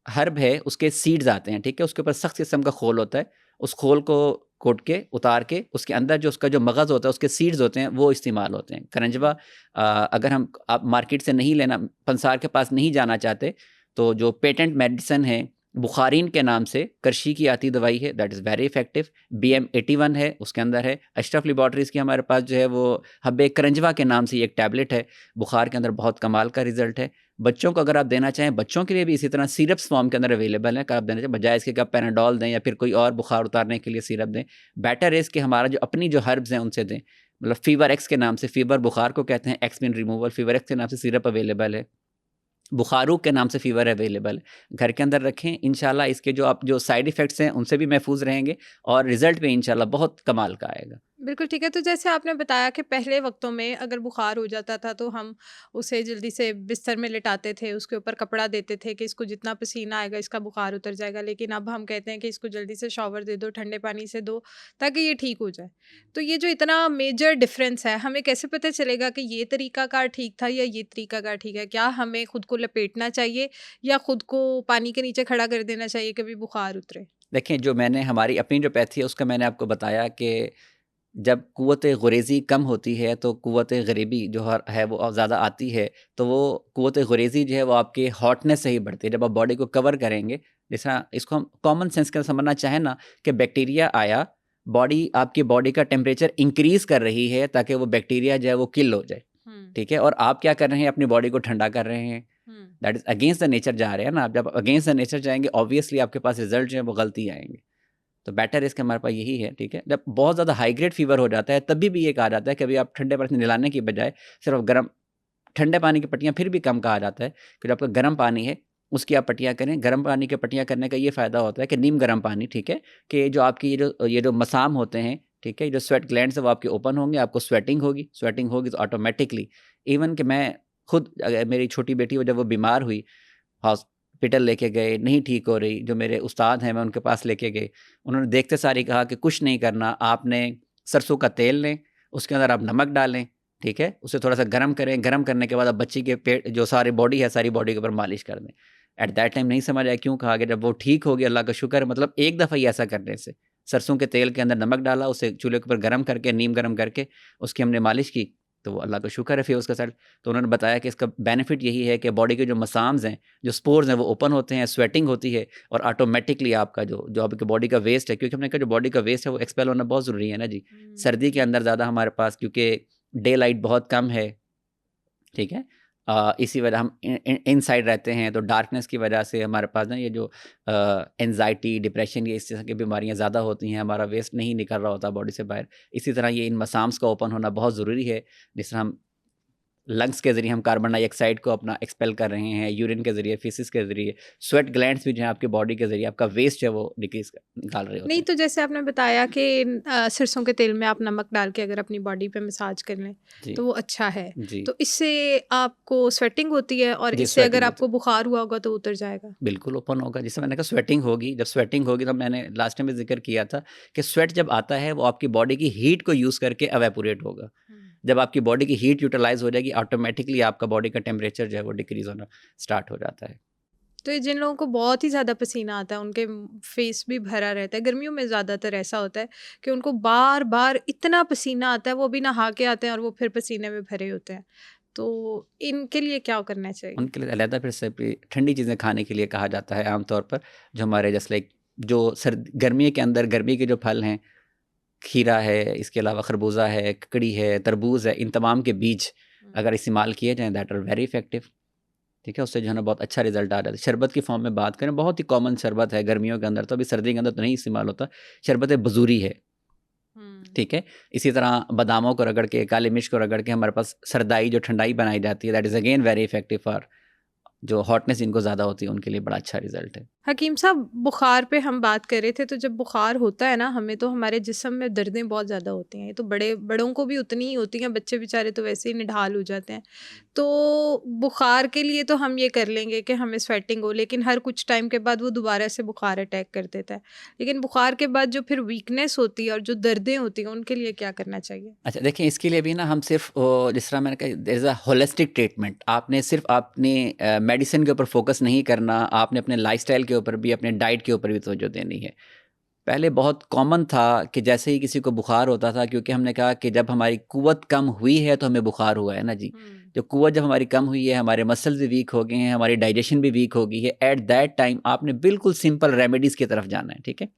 हर्ब है, उसके सीड्स आते हैं, ठीक है, उसके ऊपर सख्त किस्म का खोल होता है। उस खोल को कोट के उतार के उसके अंदर जो उसका जो मगज़ होता है, उसके सीड्स होते हैं, वो इस्तेमाल होते हैं। करंजवा अगर हम आप मार्केट से नहीं लेना, पंसार के पास नहीं जाना चाहते, तो जो पेटेंट मेडिसिन है बुखारीन के नाम से, करशी की आती दवाई है, that is very effective. BM81 है, उसके अंदर है। अशरफ लेबॉर्ट्रीज़ की हमारे पास जो है वो हब्बे करंजवा के नाम से एक टैबलेट है, बुखार के अंदर बहुत कमाल का रिजल्ट है। बच्चों को अगर आप देना चाहें, बच्चों के लिए भी इसी तरह सिरप्स फॉर्म के अंदर अवेलेबल है, कि आप देना चाहें, बजाय इसके कि आप पैनाडोल दें या फिर कोई और बुखार उतारने के लिए सिरप दें, बेटर है कि हमारा जो अपनी जो हर्ब्स हैं उनसे दें। मतलब फीवर एक्स के नाम से, फीवर बुखार को कहते हैं, एक्समिन रिमूवल, फीवर एक्स के नाम से सिरप अवेलेबल है। बुखारू के नाम से फ़ीवर अवेलेबल है। घर के अंदर रखें, इंशाल्लाह इसके जो आप जो साइड इफ़ेक्ट्स हैं उनसे भी महफूज रहेंगे और रिज़ल्ट भी इंशाल्लाह बहुत कमाल का आएगा। बिल्कुल ठीक है। तो जैसे आपने बताया कि पहले वक़्तों में अगर बुखार हो जाता था तो हम उसे जल्दी से बिस्तर में लिटाते थे, उसके ऊपर कपड़ा देते थे कि इसको जितना पसीना आएगा इसका बुखार उतर जाएगा। लेकिन अब हम कहते हैं कि इसको जल्दी से शॉवर दे दो, ठंडे पानी से दो ताकि ये ठीक हो जाए। तो ये जो इतना मेजर डिफ़रेंस है, हमें कैसे पता चलेगा कि ये तरीक़ाकार ठीक था या ये तरीक़ाकार ठीक है? क्या हमें खुद को लपेटना चाहिए या खुद को पानी के नीचे खड़ा कर देना चाहिए कभी बुखार उतरे? देखें, जो मैंने हमारी अपनी जो पैथी है उसका मैंने आपको बताया कि जब क़ुव्वत गुरेज़ी कम होती है तो क़ुव्वत ग़रीबी जो है वो ज़्यादा आती है, तो वो क़ुव्वत गुरेज़ी जो है वो आपके हॉटनेस से ही बढ़ती है। जब आप बॉडी को कवर करेंगे, जैसा इसको हम कॉमन सेंस के समझना चाहें ना, कि बैक्टीरिया आया, बॉडी आपकी बॉडी का टेम्परेचर इंक्रीज़ कर रही है ताकि वो बैक्टीरिया जो है वो किल हो जाए, हुँ, ठीक है? और आप क्या कर रहे हैं, अपनी बॉडी को ठंडा कर रहे हैं। हुँ। That is against the nature जा रहे हैं ना आप। जब अगेंस्ट द नेचर जाएँगे, ऑब्वियसली आपके पास रिज़ल्ट जो है वो गलत ही आएँगे। तो बेटर इसके हमारे पास यही है, ठीक है? जब बहुत ज़्यादा हाई ग्रेड फ़ीवर हो जाता है, तभी भी ये कहा जाता है कि अभी आप ठंडे पानी से नहलाने की बजाय सिर्फ़ गर्म ठंडे पानी की पट्टियाँ, फिर भी कम कहा जाता है कि जो आपका गर्म पानी है, उसकी आप पट्टियाँ करें। गर्म पानी की पट्टियाँ करने का ये फ़ायदा होता है कि नीम गर्म पानी, ठीक है? कि जो आपकी ये जो मसाम होते हैं, ठीक है? ये जो स्वेट ग्लैंड्स है वो आपके ओपन होंगे, आपको स्वेटिंग होगी तो ऑटोमैटिकली, इवन कि मैं खुद, अगर मेरी छोटी बेटी जब वो बीमार हुई, हॉस्पिटल लेके गए, नहीं ठीक हो रही, जो मेरे उस्ताद हैं मैं उनके पास लेके गए, उन्होंने देखते सार ही कहा कि कुछ नहीं करना, आपने सरसों का तेल लें, उसके अंदर आप नमक डालें, ठीक है? उसे थोड़ा सा गर्म करें, गर्म करने के बाद आप बच्ची के पेट जो सारी बॉडी है, सारी बॉडी के ऊपर मालिश कर दें। एट दैट टाइम नहीं समझ आया क्यों कहा गया, जब वो ठीक हो गया, अल्लाह का शुक्र है। मतलब एक दफ़ा ही ऐसा करने से, सरसों के तेल के अंदर नमक डाला, उसे चूल्हे के ऊपर गर्म करके, नीम गर्म करके उसकी हमने मालिश की, तो वो अल्लाह का शुक्र है फिर उसका सर। तो उन्होंने बताया कि इसका बेनिफिट यही है कि बॉडी के जो मसाम्स हैं, जो स्पोर्स हैं, वो ओपन होते हैं, स्वेटिंग होती है और ऑटोमेटिकली आपका जो आपकी बॉडी का वेस्ट है, क्योंकि हमने कहा जो बॉडी का वेस्ट है वो एक्सपेल होना बहुत ज़रूरी है ना जी। सर्दी के अंदर ज़्यादा हमारे पास क्योंकि डे लाइट बहुत कम है, ठीक है? इसी वजह हम इनसाइड रहते हैं, तो डार्कनेस की वजह से हमारे पास ना ये जो एंजाइटी, डिप्रेशन, ये इस तरह की बीमारियां ज़्यादा होती हैं, हमारा वेस्ट नहीं निकल रहा होता बॉडी से बाहर। इसी तरह ये इन मसाम्स का ओपन होना बहुत ज़रूरी है, जिस तरह हम लंग्स के ज़रिए हम कार्बन डाइऑक्साइड को अपना एक्सपेल कर रहे हैं, यूरिन के ज़रिए, फेसिस के ज़रिए, स्वेट ग्लैंड्स भी जो है आपके बॉडी के ज़रिए आपका वेस्ट है वो डिक्रीज़ निकाल रहे होते नहीं, हैं। तो जैसे आपने बताया कि सरसों के तेल में आप नमक डाल के अगर अपनी बॉडी पे मसाज कर लें जी, तो वो अच्छा है। जी, तो इससे आपको स्वेटिंग होती है और जी, इससे अगर स्वेटिंग होती आपको है। बुखार हुआ होगा तो उतर जाएगा? बिल्कुल ओपन होगा, जैसे मैंने कहा स्वेटिंग होगी, जब स्वेटिंग होगी तो मैंने लास्ट टाइम भी ज़िक्र किया था कि स्वेट जब आता है वो आपकी बॉडी की हीट को यूज़ करके एवेपोरेट होगा। हुँ। जब आपकी बॉडी की हीट यूटिलाइज़ हो जाएगी, ऑटोमैटिकली आपका बॉडी का टेम्परेचर जो है वो डिक्रीज़ होना स्टार्ट हो जाता है। तो ये जिन लोगों को बहुत ही ज़्यादा पसीना आता है, उनके फेस भी भरा रहता है, गर्मियों में ज़्यादातर ऐसा होता है कि उनको बार-बार इतना पसीना आता है, वो भी नहा के आते हैं और वो फिर पसीने में भरे होते हैं। तो इनके लिए क्या करना चाहिए? उनके लिए अलहदा फिर सेपरेट ठंडी चीज़ें खाने के लिए कहा जाता है आम तौर पर, जो हमारे जैसे लाइक जो गर्मी के अंदर गर्मी के जो फल हैं, खीरा है, इसके अलावा खरबूजा है, ककड़ी है, तरबूज है, इन तमाम के बीज हुँ। अगर इस्तेमाल किए जाएँ दैट आर वेरी इफेक्टिव, ठीक है? उससे जो है ना बहुत अच्छा रिज़ल्ट आ जाता है। शरबत की फ़ॉर्म में बात करें, बहुत ही कॉमन शरबत है गर्मियों के अंदर, तो अभी सर्दी के अंदर तो नहीं इस्तेमाल होता, शरबत बजूरी है। हुँ। ठीक है। इसी तरह बादामों को रगड़ के, काली मिर्च को रगड़ के हमारे पास सरदाई जो ठंडाई बनाई जाती है, that is again very effective for जो हॉटनेस इनको ज़्यादा होती है उनके लिए बड़ा अच्छा रिजल्ट है। हकीम साहब, बुखार पे हम बात कर रहे थे, तो जब बुखार होता है ना हमें, तो हमारे जिस्म में दर्दें बहुत ज़्यादा होती हैं। ये तो बड़ों को भी उतनी ही होती हैं, बच्चे बेचारे तो वैसे ही निढाल हो जाते हैं। तो बुखार के लिए तो हम ये कर लेंगे कि हमें स्वेटिंग हो, लेकिन हर कुछ टाइम के बाद वो दोबारा से बुखार अटैक कर देता है। लेकिन बुखार के बाद जो फिर वीकनेस होती है और जो दर्दें होती हैं, उनके लिए क्या करना चाहिए? अच्छा देखिए, इसके लिए भी ना हम सिर्फ जिस तरह मैंने कहा, there is a holistic treatment. आपने सिर्फ अपनी मेडिसिन के ऊपर फोकस नहीं करना, आपने अपने लाइफस्टाइल के ऊपर भी, अपने डाइट के ऊपर भी तवज्जो देनी है। पहले बहुत कॉमन था कि जैसे ही किसी को बुखार होता था, क्योंकि हमने कहा कि जब हमारी कुव्वत कम हुई है तो हमें बुखार हुआ है ना जी। जो कुव्वत जब हमारी कम हुई है, हमारे मसल्स भी वीक हो गए हैं, हमारी डाइजेशन भी वीक हो गई है, एट दैट टाइम आपने बिल्कुल सिंपल रेमेडीज़ की तरफ जाना है, ठीक है।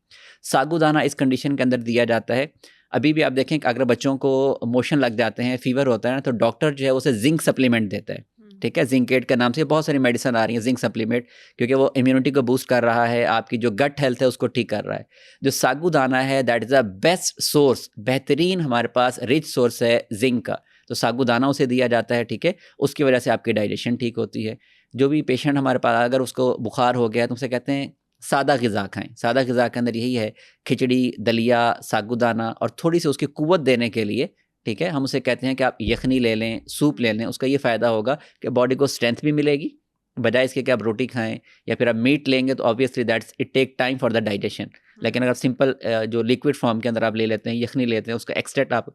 साबूदाना इस कंडीशन के अंदर दिया जाता है। अभी भी आप देखें कि अगर बच्चों को मोशन लग जाते हैं, फीवर होता है ना, तो डॉक्टर जो है उसे जिंक सप्लीमेंट देता है, ठीक है। जिंकेट के नाम से बहुत सारी मेडिसिन आ रही हैं, जिंक सप्लीमेंट, क्योंकि वो इम्यूनिटी को बूस्ट कर रहा है, आपकी जो गट हेल्थ है उसको ठीक कर रहा है। जो साबूदाना है, that is a best source, बेहतरीन हमारे पास रिच सोर्स है जिंक का। तो साबूदाना उसे दिया जाता है, ठीक है। उसकी वजह से आपकी डाइजेशन ठीक होती है। जो भी पेशेंट हमारे पास, अगर उसको बुखार हो गया तो उसे कहते हैं सादा ग़िज़ा खाएँ। सादा ग़िज़ा के अंदर यही है, खिचड़ी, दलिया, साबूदाना और थोड़ी-सी उसकी क़ुव्वत देने के लिए, ठीक है, हम उसे कहते हैं कि आप यखनी ले लें, सूप ले लें। उसका ये फ़ायदा होगा कि बॉडी को स्ट्रेंथ भी मिलेगी, बजाय इसके कि आप रोटी खाएँ या फिर आप मीट लेंगे तो obviously that's it take time for the digestion. लेकिन अगर सिंपल जो लिक्विड फॉर्म के अंदर आप ले लेते हैं, यखनी लेते हैं, उसका एक्सट्रैक्ट आप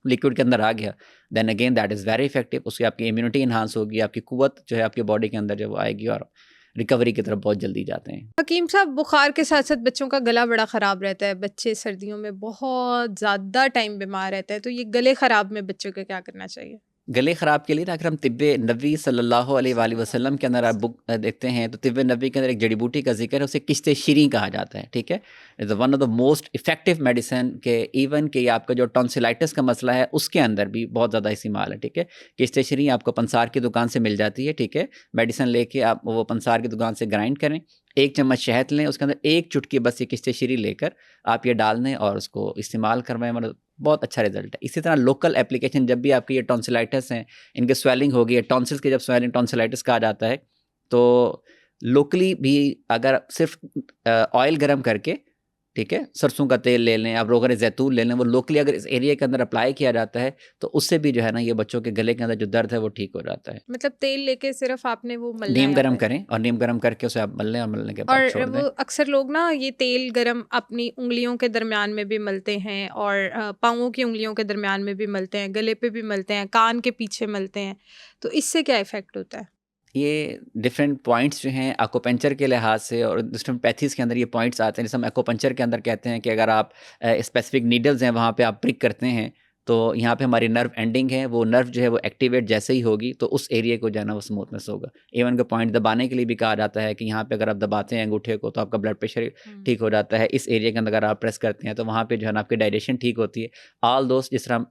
लिक्विड के अंदर आ गया, then again that is very effective. उससे आपकी इम्यूनिटी एनहांस होगी, आपकी कुव्वत जो है आपकी बॉडी के अंदर जो वो आएगी और रिकवरी की तरफ बहुत जल्दी जाते हैं। हकीम साहब, बुखार के साथ साथ बच्चों का गला बड़ा ख़राब रहता है। बच्चे सर्दियों में बहुत ज़्यादा टाइम बीमार रहते हैं, तो ये गले ख़राब में बच्चों को क्या करना चाहिए? गले ख़राब के लिए ना, अगर हम तिब्बे नबी सल्लल्लाहु अलैहि वसल्लम के अंदर आप बुक देखते हैं, तो तिब्बे नबी के अंदर एक जड़ी बूटी का जिक्र है, उसे किश्ते शीरीं कहा जाता है, ठीक है। Is one of the most effective medicine के, इवन कि आपका जो टॉन्सिलाइटिस का मसला है उसके अंदर भी बहुत ज़्यादा इस्तेमाल है, ठीक है। किश्ते शीरीं आपको पंसार की दुकान से मिल जाती है, ठीक है। मेडिसिन लेके आप वो पंसार की दुकान से ग्राइंड करें, 1 चम्मच शहद लें, उसके अंदर 1 चुटकी बस ये किश्ते शीरीं लेकर आप ये डाल दें और उसको इस्तेमाल करवाएं, मतलब बहुत अच्छा रिजल्ट है। इसी तरह लोकल एप्लीकेशन, जब भी आपकी ये टॉन्सिलाइटिस हैं, इनके स्वेलिंग होगी, है टॉन्सिल्स की जब स्वेलिंग टॉन्सिलाइटिस कहा जाता है, तो लोकली भी अगर सिर्फ ऑयल गर्म करके, ठीक है, सरसों का तेल ले लें, आप रोगन ज़ैतून ले लें, वो लोकली अगर इस एरिया के अंदर अप्लाई किया जाता है तो उससे भी जो है ना, ये बच्चों के गले के अंदर जो दर्द है वो ठीक हो जाता है। मतलब तेल लेके सिर्फ आपने वो मलना नीम है गरम यहाँ पे? करें और नीम गरम करके उसे आप मल लें और मलने के बाद छोड़ और वो दें। अक्सर लोग ना ये तेल गरम अपनी उंगलियों के दरमियान में भी मलते हैं, और पाँवों की उंगलियों के दरमियान में भी मलते हैं, गले पे भी मलते हैं, कान के पीछे मलते हैं। तो इससे क्या इफ़ेक्ट होता है? ये डिफरेंट पॉइंट्स जो हैं एक्यूपंक्चर के लिहाज से, और डिस्टेंपैथीज़ के अंदर ये पॉइंट्स आते हैं। जैसे हम एक्यूपंक्चर के अंदर कहते हैं कि अगर आप स्पेसिफिक नीडल्स हैं वहाँ पे आप प्रिक करते हैं, तो यहाँ पे हमारी नर्व एंडिंग है, वो नर्व जो है वो एक्टिवेट जैसे ही होगी तो उस एरिया को जो है ना वो स्मूथनेस होगा। इवन का पॉइंट दबाने के लिए भी कहा जाता है कि यहाँ पे अगर आप दबाते हैं अंगूठे को तो आपका ब्लड प्रेशर ठीक हो जाता है। इस एरिया के अंदर अगर आप प्रेस करते हैं तो वहाँ पे जो है ना आपकी डाइजेशन ठीक होती है। ऑल दोस्त, जिस तरह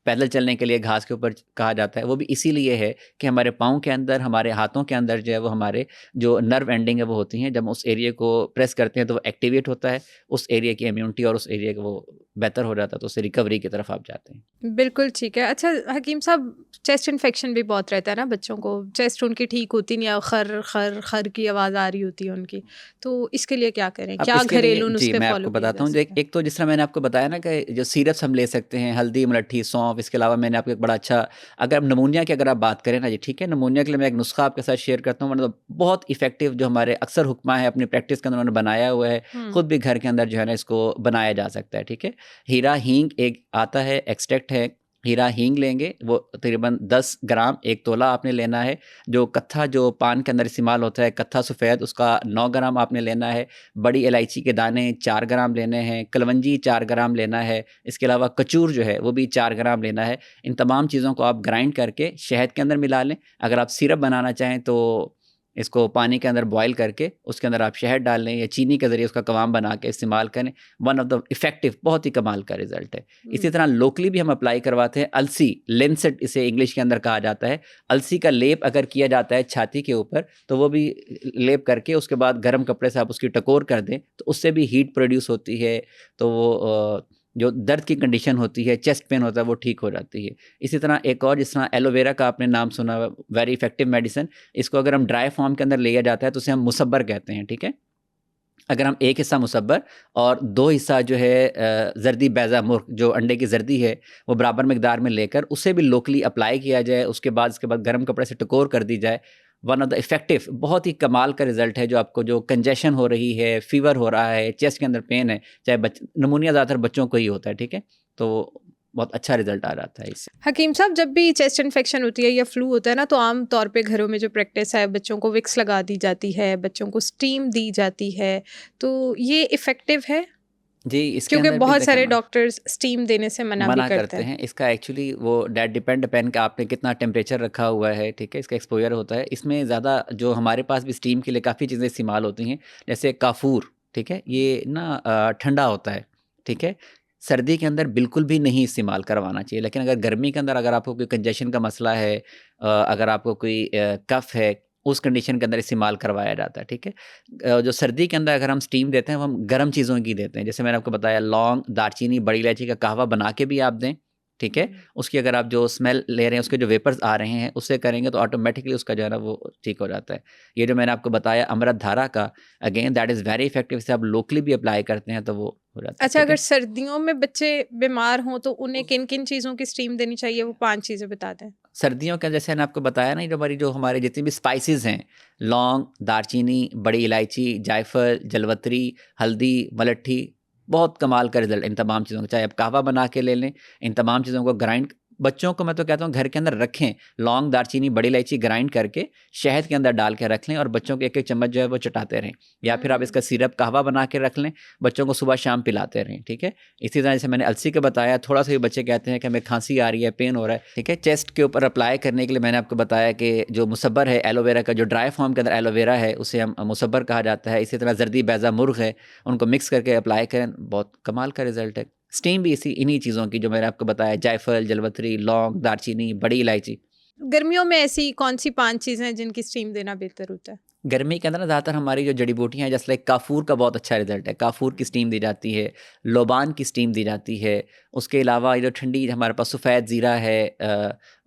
पैदल चलने के लिए घास के ऊपर कहा जाता है, वो भी इसीलिए है कि हमारे पाँव के अंदर, हमारे हाथों के अंदर जो है वो हमारे जो नर्व एंडिंग है वो होती हैं। जब उस एरिया को प्रेस करते हैं तो वो एक्टिवेट होता है, उस एरिया की इम्यूनिटी और उस एरिया का वो बेहतर हो जाता है, तो उससे रिकवरी की तरफ आप जाते हैं। बिल्कुल ठीक है। अच्छा हकीम साहब, चेस्ट इन्फेक्शन भी बहुत रहता है ना बच्चों को, चेस्ट उनकी ठीक होती नहीं है, खर खर खर की आवाज़ आ रही होती है उनकी, तो इसके लिए क्या करें? अब क्या इसके लिए घरेलू जी नुस्खे मैं फॉलो आपको किए बताता जा हूँ। सकते हैं? एक तो जिस तरह मैंने आपको बताया ना कि जो सिरप्स हम ले सकते हैं, हल्दी, मुलट्ठी, सौंफ, इसके अलावा मैंने आपको एक बड़ा अच्छा, अगर आप नमूनिया की अगर आप बात करें ना जी, ठीक है, नमूनिया के लिए मैं एक नुस्खा आपके साथ शेयर करता हूँ, मतलब बहुत इफेक्टिव, जो हमारे अक्सर हुक्मा है अपनी प्रैक्टिस के अंदर उन्होंने बनाया हुआ है, खुद भी घर के अंदर जो है ना इसको बनाया जा सकता है, ठीक है। हीरा हींग एक आता है, एक्सट्रैक्ट है, हीरा हींग लेंगे, वो तकरीबन 10 ग्राम, 1 तोला आपने लेना है। जो कत्था जो पान के अंदर इस्तेमाल होता है, कत्था सफ़ेद, उसका 9 ग्राम आपने लेना है। बड़ी इलायची के दाने 4 ग्राम लेने हैं। कलवंजी 4 ग्राम लेना है। इसके अलावा कचूर जो है वो भी 4 ग्राम लेना है। इन तमाम चीज़ों को आप ग्राइंड करके शहद के अंदर मिला लें। अगर आप सिरप बनाना चाहें तो इसको पानी के अंदर बॉयल करके उसके अंदर आप शहद डाल लें या चीनी के ज़रिए उसका कवाम बना के इस्तेमाल करें। वन ऑफ द इफ़ेक्टिव, बहुत ही कमाल का रिज़ल्ट है। इसी तरह लोकली भी हम अप्लाई करवाते हैं। अलसी, लेंसेट इसे इंग्लिश के अंदर कहा जाता है। अलसी का लेप अगर किया जाता है छाती के ऊपर, तो वो भी लेप करके उसके बाद गर्म कपड़े से आप उसकी टकोर कर दें, तो उससे भी हीट प्रोड्यूस होती है। तो वो जो दर्द की कंडीशन होती है, चेस्ट पेन होता है, वो ठीक हो जाती है। इसी तरह एक और जिस तरह एलोवेरा का आपने नाम सुना, वेरी इफेक्टिव मेडिसिन, इसको अगर हम ड्राई फॉर्म के अंदर लिया जाता है तो उसे हम मुसब्बर कहते हैं, ठीक है। अगर हम एक हिस्सा मुसब्बर और 2 हिस्सा जो है जर्दी बैज़ा मुर्ग, जो अंडे की जर्दी है, वो बराबर मिकदार में लेकर उसे भी लोकली अप्लाई किया जाए, उसके बाद गर्म कपड़े से टकोर कर दी जाए, वन ऑफ द इफेक्टिव, बहुत ही कमाल का रिजल्ट है। जो आपको जो कंजेशन हो रही है, फीवर हो रहा है, चेस्ट के अंदर पेन है, चाहे नमूनिया ज़्यादातर बच्चों को ही होता है, ठीक है, तो बहुत अच्छा रिजल्ट आ जाता है इससे। हकीम साहब, जब भी चेस्ट इन्फेक्शन होती है या फ्लू होता है ना, तो आम तौर पे घरों में जो प्रैक्टिस है, बच्चों को विक्स लगा दी जाती है, बच्चों को स्टीम दी जाती है, तो ये इफ़ेक्टिव है? जी, इसके क्योंकि अंदर भी बहुत सारे देखना डॉक्टर्स स्टीम देने से मना भी करते हैं। इसका एक्चुअली वो डेट डिपेंड कि आपने कितना टेम्परेचर रखा हुआ है, ठीक है, इसका एक्सपोजर होता है। इसमें ज़्यादा जो हमारे पास भी स्टीम के लिए काफ़ी चीज़ें इस्तेमाल होती हैं, जैसे काफूर, ठीक है, ये ना ठंडा होता है, ठीक है। सर्दी के अंदर बिल्कुल भी नहीं इस्तेमाल करवाना चाहिए, लेकिन अगर गर्मी के अंदर अगर आपको कोई कंजेशन का मसला है, अगर आपको कोई कफ है, उस कंडीशन के अंदर इस्तेमाल करवाया जाता है, ठीक है। जो सर्दी के अंदर अगर हम स्टीम देते हैं, वो हम गर्म चीज़ों की देते हैं। जैसे मैंने आपको बताया, लौंग, दालचीनी, बड़ी इलायची का कहवा बना के भी आप दें, ठीक है। उसकी अगर आप जो स्मेल ले रहे हैं, उसके जो वेपर्स आ रहे हैं, उससे करेंगे तो ऑटोमेटिकली उसका जो है ना वो ठीक हो जाता है। ये जो मैंने आपको बताया अमृत धारा का, again that is very effective. इसे आप लोकली भी अप्लाई करते हैं तो वो हो जाता है, अच्छा, ठीक अगर है। सर्दियों में बच्चे बीमार हों तो उन्हें किन-किन चीज़ों की स्टीम देनी चाहिए? वो 5 चीज़ें बता दें। सर्दियों का जैसे मैंने आपको बताया ना, जो हमारे जितनी भी स्पाइसेस हैं, लौंग, दालचीनी, बड़ी इलायची, जायफल, जलवतरी, हल्दी, मलट्ठी, बहुत कमाल का रिजल्ट इन तमाम चीज़ों का। चाहे आप कहवा बना के ले लें, इन तमाम चीज़ों को ग्राइंड, बच्चों को मैं तो कहता हूँ घर के अंदर रखें, लौंग, दालचीनी, बड़ी इलायची ग्राइंड करके शहद के अंदर डाल के रख लें और बच्चों को एक-एक चम्मच जो है वो चटाते रहें, या फिर आप इसका सिरप कहवा बना के रख लें, बच्चों को सुबह शाम पिलाते रहें, ठीक है। इसी तरह जैसे मैंने अलसी का बताया, थोड़ा-सा भी बच्चे कहते हैं कि हमें खांसी आ रही है, पेन हो रहा है, ठीक है, चेस्ट के ऊपर अप्लाई करने के लिए मैंने आपको बताया कि जो मुसब्बर है एलोवेरा का, जो ड्राई फॉर्म के अंदर एलोवेरा है, उसे हम मुसब्बर कहा जाता है। इसी तरह जर्दी बैज़ा मुर्ग है, उनको मिक्स करके अप्लाई करें, बहुत कमाल का रिजल्ट है। स्टीम भी इन्हीं चीज़ों की जो मैंने आपको बताया, जायफल, जलवतरी, लौंग, दालचीनी, बड़ी इलायची। गर्मियों में ऐसी कौन-सी 5 चीज़ें हैं जिनकी स्टीम देना बेहतर होता है? गर्मी के अंदर ना ज़्यादातर हमारी जो जड़ी बूटियाँ हैं, जैसे लाइक काफूर का बहुत अच्छा रिजल्ट है, काफूर की स्टीम दी जाती है, लोबान की स्टीम दी जाती है। उसके अलावा ये जो ठंडी हमारे पास सफ़ेद ज़ीरा है,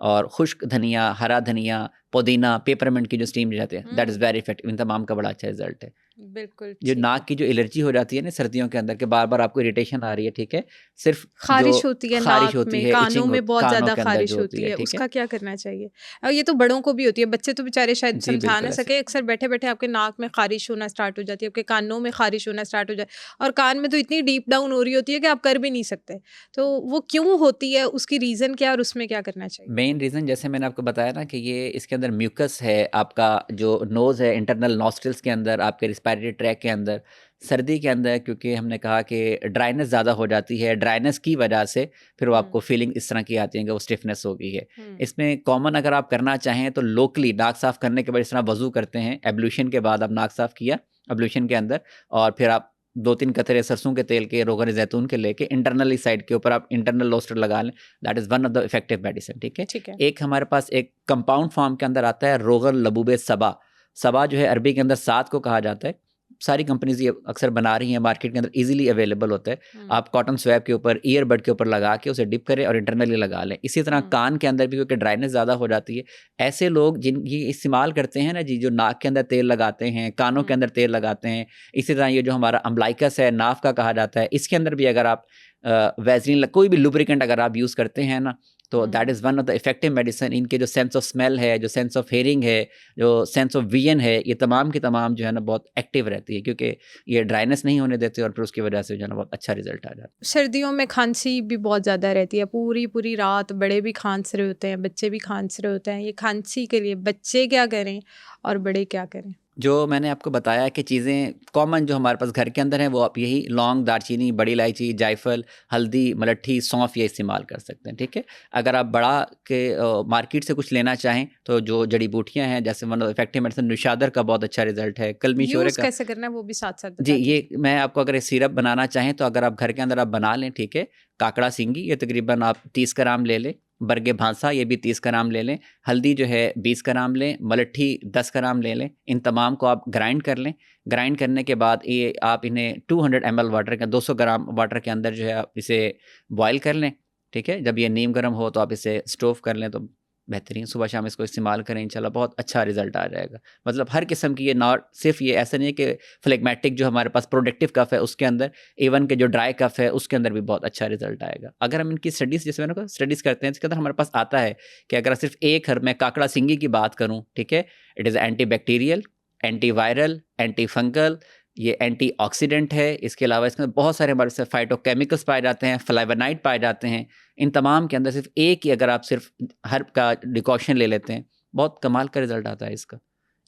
और खुश्क धनिया, हरा धनिया, पुदीना, पेपरमिंट की जो स्टीम दी जाती है, दैट इज़ वेरी इफेक्टिव। इन तमाम का बड़ा अच्छा रिजल्ट है। बिल्कुल जो ठीक नाक है। की जो एलर्जी हो जाती है ना सर्दियों के अंदर, के बार-बार आपको इरिटेशन आ रही है, ठीक है, सिर्फ जो ख़ारिश होती है ख़ारिश नाक होती में, है, कानों इचिंग में बहुत कानों ज़्यादा के अंदर ख़ारिश जो होती होती है, ठीक है। उसका क्या करना चाहिए? ये तो बड़ों को भी होती है, बच्चे तो बेचारे शायद जी, समझा बिल्कुल ना ऐसे। सके, अक्सर बैठे-बैठे आपके नाक में ख़ारिश होना स्टार्ट हो जाती है, आपके कानों में ख़ारिश होना स्टार्ट हो जाए, और कान में तो इतनी डीप डाउन हो रही होती है कि आप कर भी नहीं सकते। तो वो क्यों होती है, उसकी रीज़न क्या है और उसमें क्या करना चाहिए? मेन रीज़न जैसे मैंने आपको बताया ना कि ये इसके अंदर म्यूकस है, आपका जो नोज़ है, इंटरनल नॉस्ट्रिल्स के अंदर, आपके रिस्पायरेटरी ट्रैक के अंदर, सर्दी के अंदर क्योंकि हमने कहा कि ड्राइनेस ज़्यादा हो जाती है, ड्राइनेस की वजह से फिर वो आपको फीलिंग इस तरह की आती है कि वो स्टिफनेस हो गई है। इसमें कॉमन अगर आप करना चाहें तो लोकली नाक साफ़ करने के बाद इस तरह वज़ू करते हैं, एब्ल्यूशन के बाद आप नाक साफ़ किया, एब्ल्यूशन के अंदर, और फिर आप 2-3 कतरे सरसों के तेल के, रोगन ज़ैतून के लेके इंटरनली साइड के ऊपर आप इंटरनल नोस्ट्रिल लगा लें, that is one of the effective medicine, ठीक है। ठीक है। एक हमारे पास एक कंपाउंड फॉर्म के अंदर आता है रोगन लबूबे सबा। सबा जो है अरबी के अंदर सात को कहा जाता है। सारी कंपनीज ये अक्सर बना रही हैं, मार्केट के अंदर इजीली अवेलेबल होता है। आप कॉटन स्वैब के ऊपर, ईयरबड के ऊपर लगा के उसे डिप करें और इंटरनली लगा लें। इसी तरह कान के अंदर भी क्योंकि ड्राइनेस ज़्यादा हो जाती है, ऐसे लोग जिन ये इस्तेमाल करते हैं ना जी, जो नाक के अंदर तेल लगाते हैं, कानों के अंदर तेल लगाते हैं, इसी तरह ये जो हमारा अम्बलाइकस है, नाफ का कहा जाता है, इसके अंदर भी अगर आप वैसलीन, कोई भी लुब्रिकेंट अगर आप यूज़ करते हैं ना, तो that is one of the effective medicine. इनके जो सेंस ऑफ स्मेल है, जो सेंस ऑफ हेयरिंग है, जो सेंस ऑफ विजन है, ये तमाम की तमाम जो है ना बहुत एक्टिव रहती है, क्योंकि ये ड्राइनेस नहीं होने देते और फिर उसकी वजह से जो है ना बहुत अच्छा रिजल्ट आ जाता है। सर्दियों में खांसी भी बहुत ज़्यादा रहती है, पूरी-पूरी रात बड़े भी खांस रहे होते हैं, बच्चे भी खांस रहे होते हैं। ये खांसी के लिए बच्चे क्या करें और बड़े क्या करें? जो मैंने आपको बताया कि चीज़ें कॉमन जो हमारे पास घर के अंदर हैं, वो आप यही लौंग, दालचीनी, बड़ी इलायची, जायफल, हल्दी, मलट्ठी, सौंफ ये इस्तेमाल कर सकते हैं, ठीक है। अगर आप बड़ा के मार्केट से कुछ लेना चाहें तो जो जड़ी बूटियाँ हैं, जैसे वन ऑफ इफेक्टिव मेडिसिन नुशादर का बहुत अच्छा रिजल्ट है, कलमी शोरे यूज़ का। कैसे करना है वो भी साथ-साथ जी, बता ये दीजिए। मैं आपको अगर सिरप बनाना चाहें तो अगर आप घर के अंदर आप बना लें, ठीक है। काकड़ा सींगी ये तकरीबन आप 30 ग्राम ले लें, बरगे भांसा ये भी 30 ग्राम ले लें, हल्दी जो है 20 ग्राम लें, मलट्ठी 10 ग्राम ले लें। इन तमाम को आप ग्राइंड कर लें। ग्राइंड करने के बाद ये आप इन्हें 200 ml वाटर का 200 ग्राम वाटर के अंदर जो है आप इसे बॉयल कर लें। ठीक है, जब ये नीम गर्म हो तो आप इसे स्टोव कर लें तो बेहतरीन, सुबह शाम इसको इस्तेमाल करें, इंशाल्लाह बहुत अच्छा रिजल्ट आ जाएगा। मतलब हर किस्म की ये नॉट सिर्फ ये ऐसा नहीं है कि फ्लेगमेटिक जो हमारे पास प्रोडक्टिव कफ है उसके अंदर, इवन के जो ड्राई कफ है उसके अंदर भी बहुत अच्छा रिजल्ट आएगा। अगर हम इनकी स्टडीज़ जैसे मैंने कहा स्टडीज़ करते हैं इसके अंदर हमारे पास आता है कि अगर सिर्फ एक हर्ब में काकड़ा सिंगी की बात करूँ, ठीक है, it is anti bacterial, anti viral, anti fungal, ये एंटीऑक्सीडेंट है। इसके अलावा इसमें बहुत सारे हमारे से फाइटोकेमिकल्स पाए जाते हैं, फ्लावोनाइड पाए जाते हैं। इन तमाम के अंदर सिर्फ एक ही अगर आप सिर्फ हर्ब का डिकॉक्शन ले लेते हैं, बहुत कमाल का रिजल्ट आता है इसका,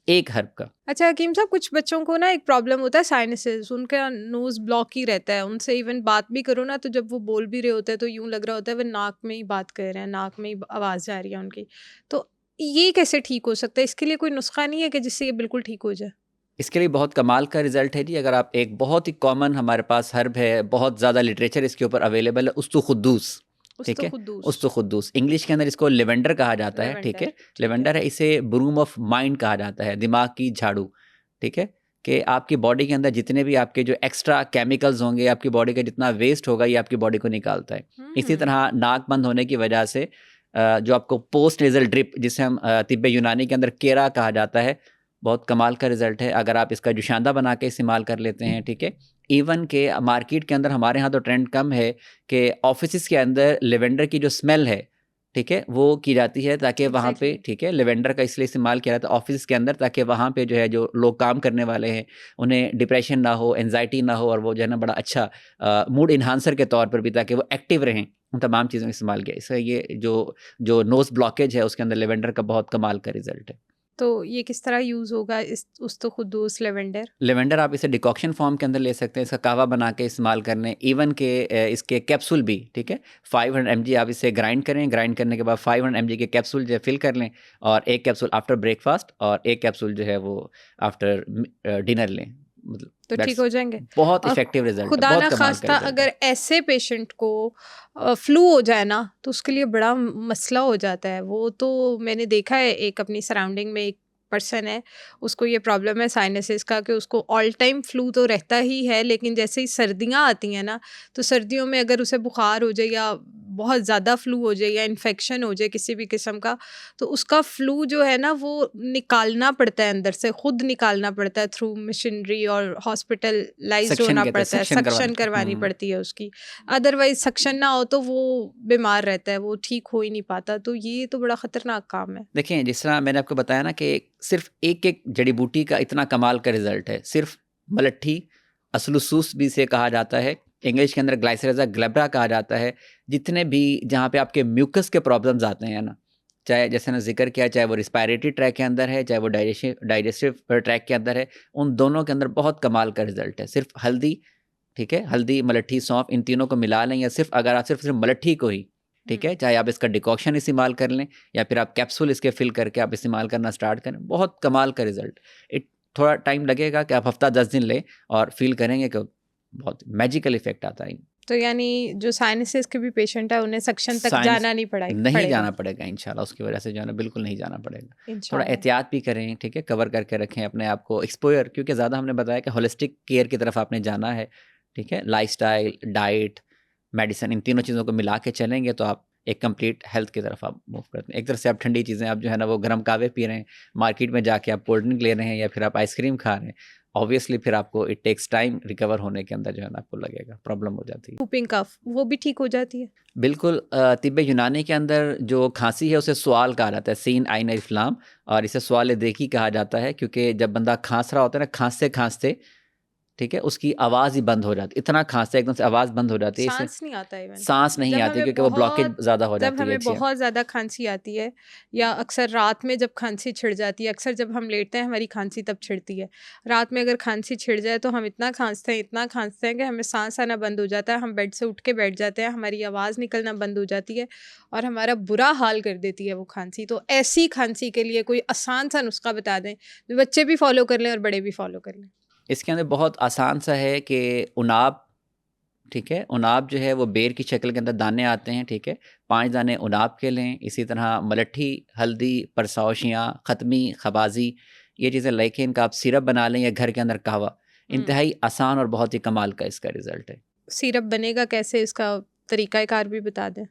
एक हर्ब का। अच्छा हकीम साहब, कुछ बच्चों को ना एक प्रॉब्लम होता है साइनसेस, उनका नोज ब्लॉक ही रहता है। उनसे इवन बात भी करो ना तो जब वो बोल भी रहे होते हैं तो यूं लग रहा होता है वो नाक में ही बात कर रहे हैं, नाक में ही आवाज़ जा रही है उनकी। तो ये कैसे ठीक हो सकता है? इसके लिए कोई नुस्खा नहीं है कि जिससे ये बिल्कुल ठीक हो जाए? इसके लिए बहुत कमाल का रिजल्ट है जी। अगर आप एक बहुत ही कॉमन हमारे पास हर्ब है, बहुत ज़्यादा लिटरेचर इसके ऊपर अवेलेबल है, उस्तुखुद्दूस। ठीक है, उस्तुखुद्दूस इंग्लिश के अंदर इसको लेवेंडर कहा जाता है। ठीक है, लेवेंडर है, इसे ब्रूम ऑफ माइंड कहा जाता है, दिमाग की झाड़ू। ठीक है, कि आपकी बॉडी के अंदर जितने भी आपके जो एक्स्ट्रा केमिकल्स होंगे, आपकी बॉडी का जितना वेस्ट होगा, ये आपकी बॉडी को निकालता है। इसी तरह नाक बंद होने की वजह से जो आपको पोस्ट नेजल ड्रिप, जिसे हम तिब्ब यूनानी के अंदर केरा कहा जाता है, बहुत कमाल का रिजल्ट है अगर आप इसका जुशांदा बना के इस्तेमाल कर लेते हैं। ठीक है, इवन के मार्केट के अंदर हमारे यहाँ तो ट्रेंड कम है कि ऑफिस के अंदर लेवेंडर की जो स्मेल है, ठीक है, वो की जाती है ताकि वहाँ पे, ठीक है, लेवेंडर का इसलिए इस्तेमाल किया जाता है ऑफिस के अंदर ताकि वहाँ पे जो है जो लोग काम करने वाले हैं उन्हें डिप्रेशन ना हो, एंजाइटी ना हो, और वो जो है ना बड़ा अच्छा मूड इन्हांसर के तौर पर भी, ताकि वो एक्टिव रहें, उन तमाम चीज़ों का इस्तेमाल किया। इसका ये जो नोज़ ब्लॉकेज है उसके अंदर लेवेंडर का बहुत कमाल का रिजल्ट है। तो ये किस तरह यूज़ होगा इस उस्तुखुद्दूस लेवेंडर? लेवेंडर आप इसे डिकॉक्शन फॉर्म के अंदर ले सकते हैं, इसका कावा बना के इस्तेमाल करने, इवन के इसके कैप्सूल भी। ठीक है, 500 mg आप इसे ग्राइंड करें, ग्राइंड करने के बाद 500 mg के कैप्सूल जो है फिल कर लें, और एक कैप्सूल आफ्टर ब्रेकफास्ट और एक कैप्सूल जो है वो आफ्टर डिनर लें। मतलब तो ठीक हो जाएंगे। बहुत इफेक्टिव रिजल्ट, खुदा ना खास्ता अगर ऐसे पेशेंट को फ्लू हो जाए ना तो उसके लिए बड़ा मसला हो जाता है। वो तो मैंने देखा है, एक अपनी सराउंडिंग में एक पर्सन है, उसको ये प्रॉब्लम है साइनसेस का कि उसको ऑल टाइम फ्लू तो रहता ही है, लेकिन जैसे ही सर्दियाँ आती हैं ना तो सर्दियों में अगर उसे बुखार हो जाए या बहुत ज़्यादा फ्लू हो जाए या इन्फेक्शन हो जाए किसी भी किस्म का, तो उसका फ्लू जो है ना वो निकालना पड़ता है अंदर से, खुद निकालना पड़ता है थ्रू मशीनरी, और हॉस्पिटलाइज होना पड़ता है, सक्शन करवानी पड़ती है उसकी। अदरवाइज सक्शन ना हो तो वो बीमार रहता है, वो ठीक हो ही नहीं पाता। तो ये तो बड़ा ख़तरनाक काम है। देखिए, जिस तरह मैंने आपको बताया ना कि सिर्फ एक एक जड़ी बूटी का इतना कमाल का रिजल्ट है। सिर्फ मलट्ठी, असलूसूस भी से कहा जाता है, इंग्लिश के अंदर ग्लाइसरेजा ग्लेब्रा कहा जाता है। जितने भी जहाँ पे आपके म्यूकस के प्रॉब्लम्स आते हैं ना, चाहे जैसे ना जिक्र किया, चाहे वो रिस्पायरेटरी ट्रैक के अंदर है, चाहे वो डाइजेस्टिव ट्रैक के अंदर है, उन दोनों के अंदर बहुत कमाल का रिजल्ट है। सिर्फ हल्दी, ठीक है, हल्दी, मलट्ठी, सौंफ, इन तीनों को मिला लें, या सिर्फ अगर आप सिर्फ मलट्ठी को ही, ठीक है, चाहे आप इसका डिकॉक्शन इस्तेमाल कर लें या फिर आप कैप्सूल इसके फिल करके आप इस्तेमाल करना स्टार्ट करें, बहुत कमाल का रिजल्ट। थोड़ा टाइम लगेगा कि आप हफ्ता 10 दिन लें और फील करेंगे कि बहुत मैजिकल इफेक्ट आता है। तो यानी जो साइनसेस के भी पेशेंट है उन्हें सक्शन तक जाना नहीं पड़ेगा, जाना पड़ेगा इंशाल्लाह। उसकी वजह से जो है ना बिल्कुल नहीं जाना पड़ेगा। थोड़ा एहतियात भी करें, ठीक है, कवर करके रखें अपने आप को, एक्सपोजर, क्योंकि ज़्यादा हमने बताया कि होलिस्टिक केयर की तरफ आपने जाना है। ठीक है, लाइफस्टाइल, डाइट, मेडिसिन, इन तीनों चीज़ों को मिला के चलेंगे तो आप एक कंप्लीट हेल्थ की तरफ आप मूव करते हैं। एक तरफ से आप ठंडी चीज़ें, आप जो है ना वो गर्म कावे पी रहे हैं, मार्केट में जाके आप कोल्ड ड्रिंक ले रहे हैं, या फिर आप आइसक्रीम खा रहे हैं, ऑब्वियसली फिर आपको इट टेक्स टाइम रिकवर होने के अंदर जो है ना आपको लगेगा, प्रॉब्लम हो जाती है। व्हूपिंग कफ वो भी ठीक हो जाती है? बिल्कुल। तिब्बे यूनानी के अंदर जो खांसी है उसे सवाल कहा जाता है, सीन आइन इफ्लाम, और इसे सवाल देखी कहा जाता है, क्योंकि जब बंदा खांस रहा होता है ना, खांसते खांसते, ठीक है, उसकी आवाज़ ही बंद हो जाती, इतना खांसते एकदम से आवाज़ बंद हो जाती है, सांस नहीं आता है, सांस नहीं आती क्योंकि वो ब्लॉकेज ज़्यादा हो जाती है। जब हमें बहुत ज़्यादा खांसी आती है, या अक्सर रात में जब खांसी छिड़ जाती है, अक्सर जब हम लेटते हैं हमारी खांसी तब छिड़ती है, रात में अगर खांसी छिड़ जाए तो हम इतना खांसते हैं कि हमें सांस आना बंद हो जाता है, हम बेड से उठ के बैठ जाते हैं, हमारी आवाज़ निकलना बंद हो जाती है और हमारा बुरा हाल कर देती है वो खांसी। तो ऐसी खांसी के लिए कोई आसान सा नुस्खा बता दें जो बच्चे भी फॉलो कर लें और बड़े भी फॉलो कर लें। इसके अंदर बहुत आसान सा है कि उनाब, ठीक है। उनाब जो है वो बेर की शक्ल के अंदर दाने आते हैं, ठीक है। 5 दाने उनाब के लें। इसी तरह मलट्ठी, हल्दी, परसावशियाँ, ख़त्मी, खबाजी, ये चीज़ें लेके इनका आप सिरप बना लें या घर के अंदर कहवा। इंतहाई आसान और बहुत ही कमाल का इसका रिज़ल्ट है। सिरप बनेगा कैसे, इसका तरीक़ाकार भी बता दें।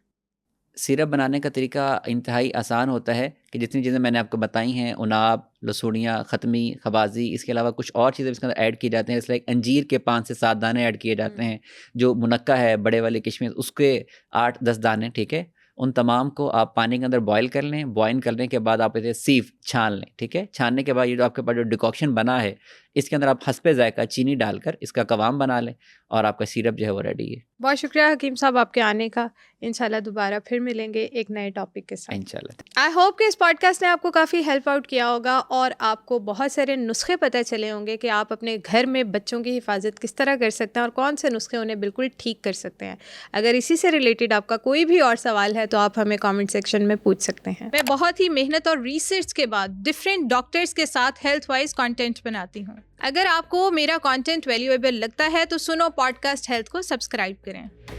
सिरप बनाने का तरीका इंतहाई आसान होता है कि जितनी चीज़ें मैंने आपको बताई हैं, उनाब, लसूड़ियाँ, ख़त्मी, खबाजी, इसके अलावा कुछ और चीज़ें इसके अंदर ऐड की जाती हैं। इसलिए अंजीर के 5 से 7 दाने ऐड किए जाते हैं। जो मुनक्का है बड़े वाले किशमिश, उसके 8-10 दाने, ठीक है। उन तमाम को आप पानी के अंदर बॉयल कर लें। बॉयल करने के बाद आप इसे सीफ छान लें, ठीक है। छानने के बाद ये जो आपके पास जो डिकॉक्शन बना है, इसके अंदर आप हस्बे ज़ायक़ा चीनी डालकर इसका कवाम बना लें और आपका सिरप जो है वो रेडी है। बहुत शुक्रिया हकीम साहब आपके आने का। इंशाल्लाह दोबारा फिर मिलेंगे एक नए टॉपिक के साथ इंशाल्लाह। आई होप कि इस पॉडकास्ट ने आपको काफ़ी हेल्प आउट किया होगा और आपको बहुत सारे नुस्खे पता चले होंगे कि आप अपने घर में बच्चों की हिफाजत किस तरह कर सकते हैं और कौन से नुस्खे उन्हें बिल्कुल ठीक कर सकते हैं। अगर इसी से रिलेटेड आपका कोई भी और सवाल है तो आप हमें कमेंट सेक्शन में पूछ सकते हैं। मैं बहुत ही मेहनत और रिसर्च के बाद डिफरेंट डॉक्टर्स के साथ हेल्थ वाइज कंटेंट बनाती हूँ। अगर आपको मेरा कंटेंट वैल्यूएबल लगता है तो सुनो पॉडकास्ट हेल्थ को सब्सक्राइब करें।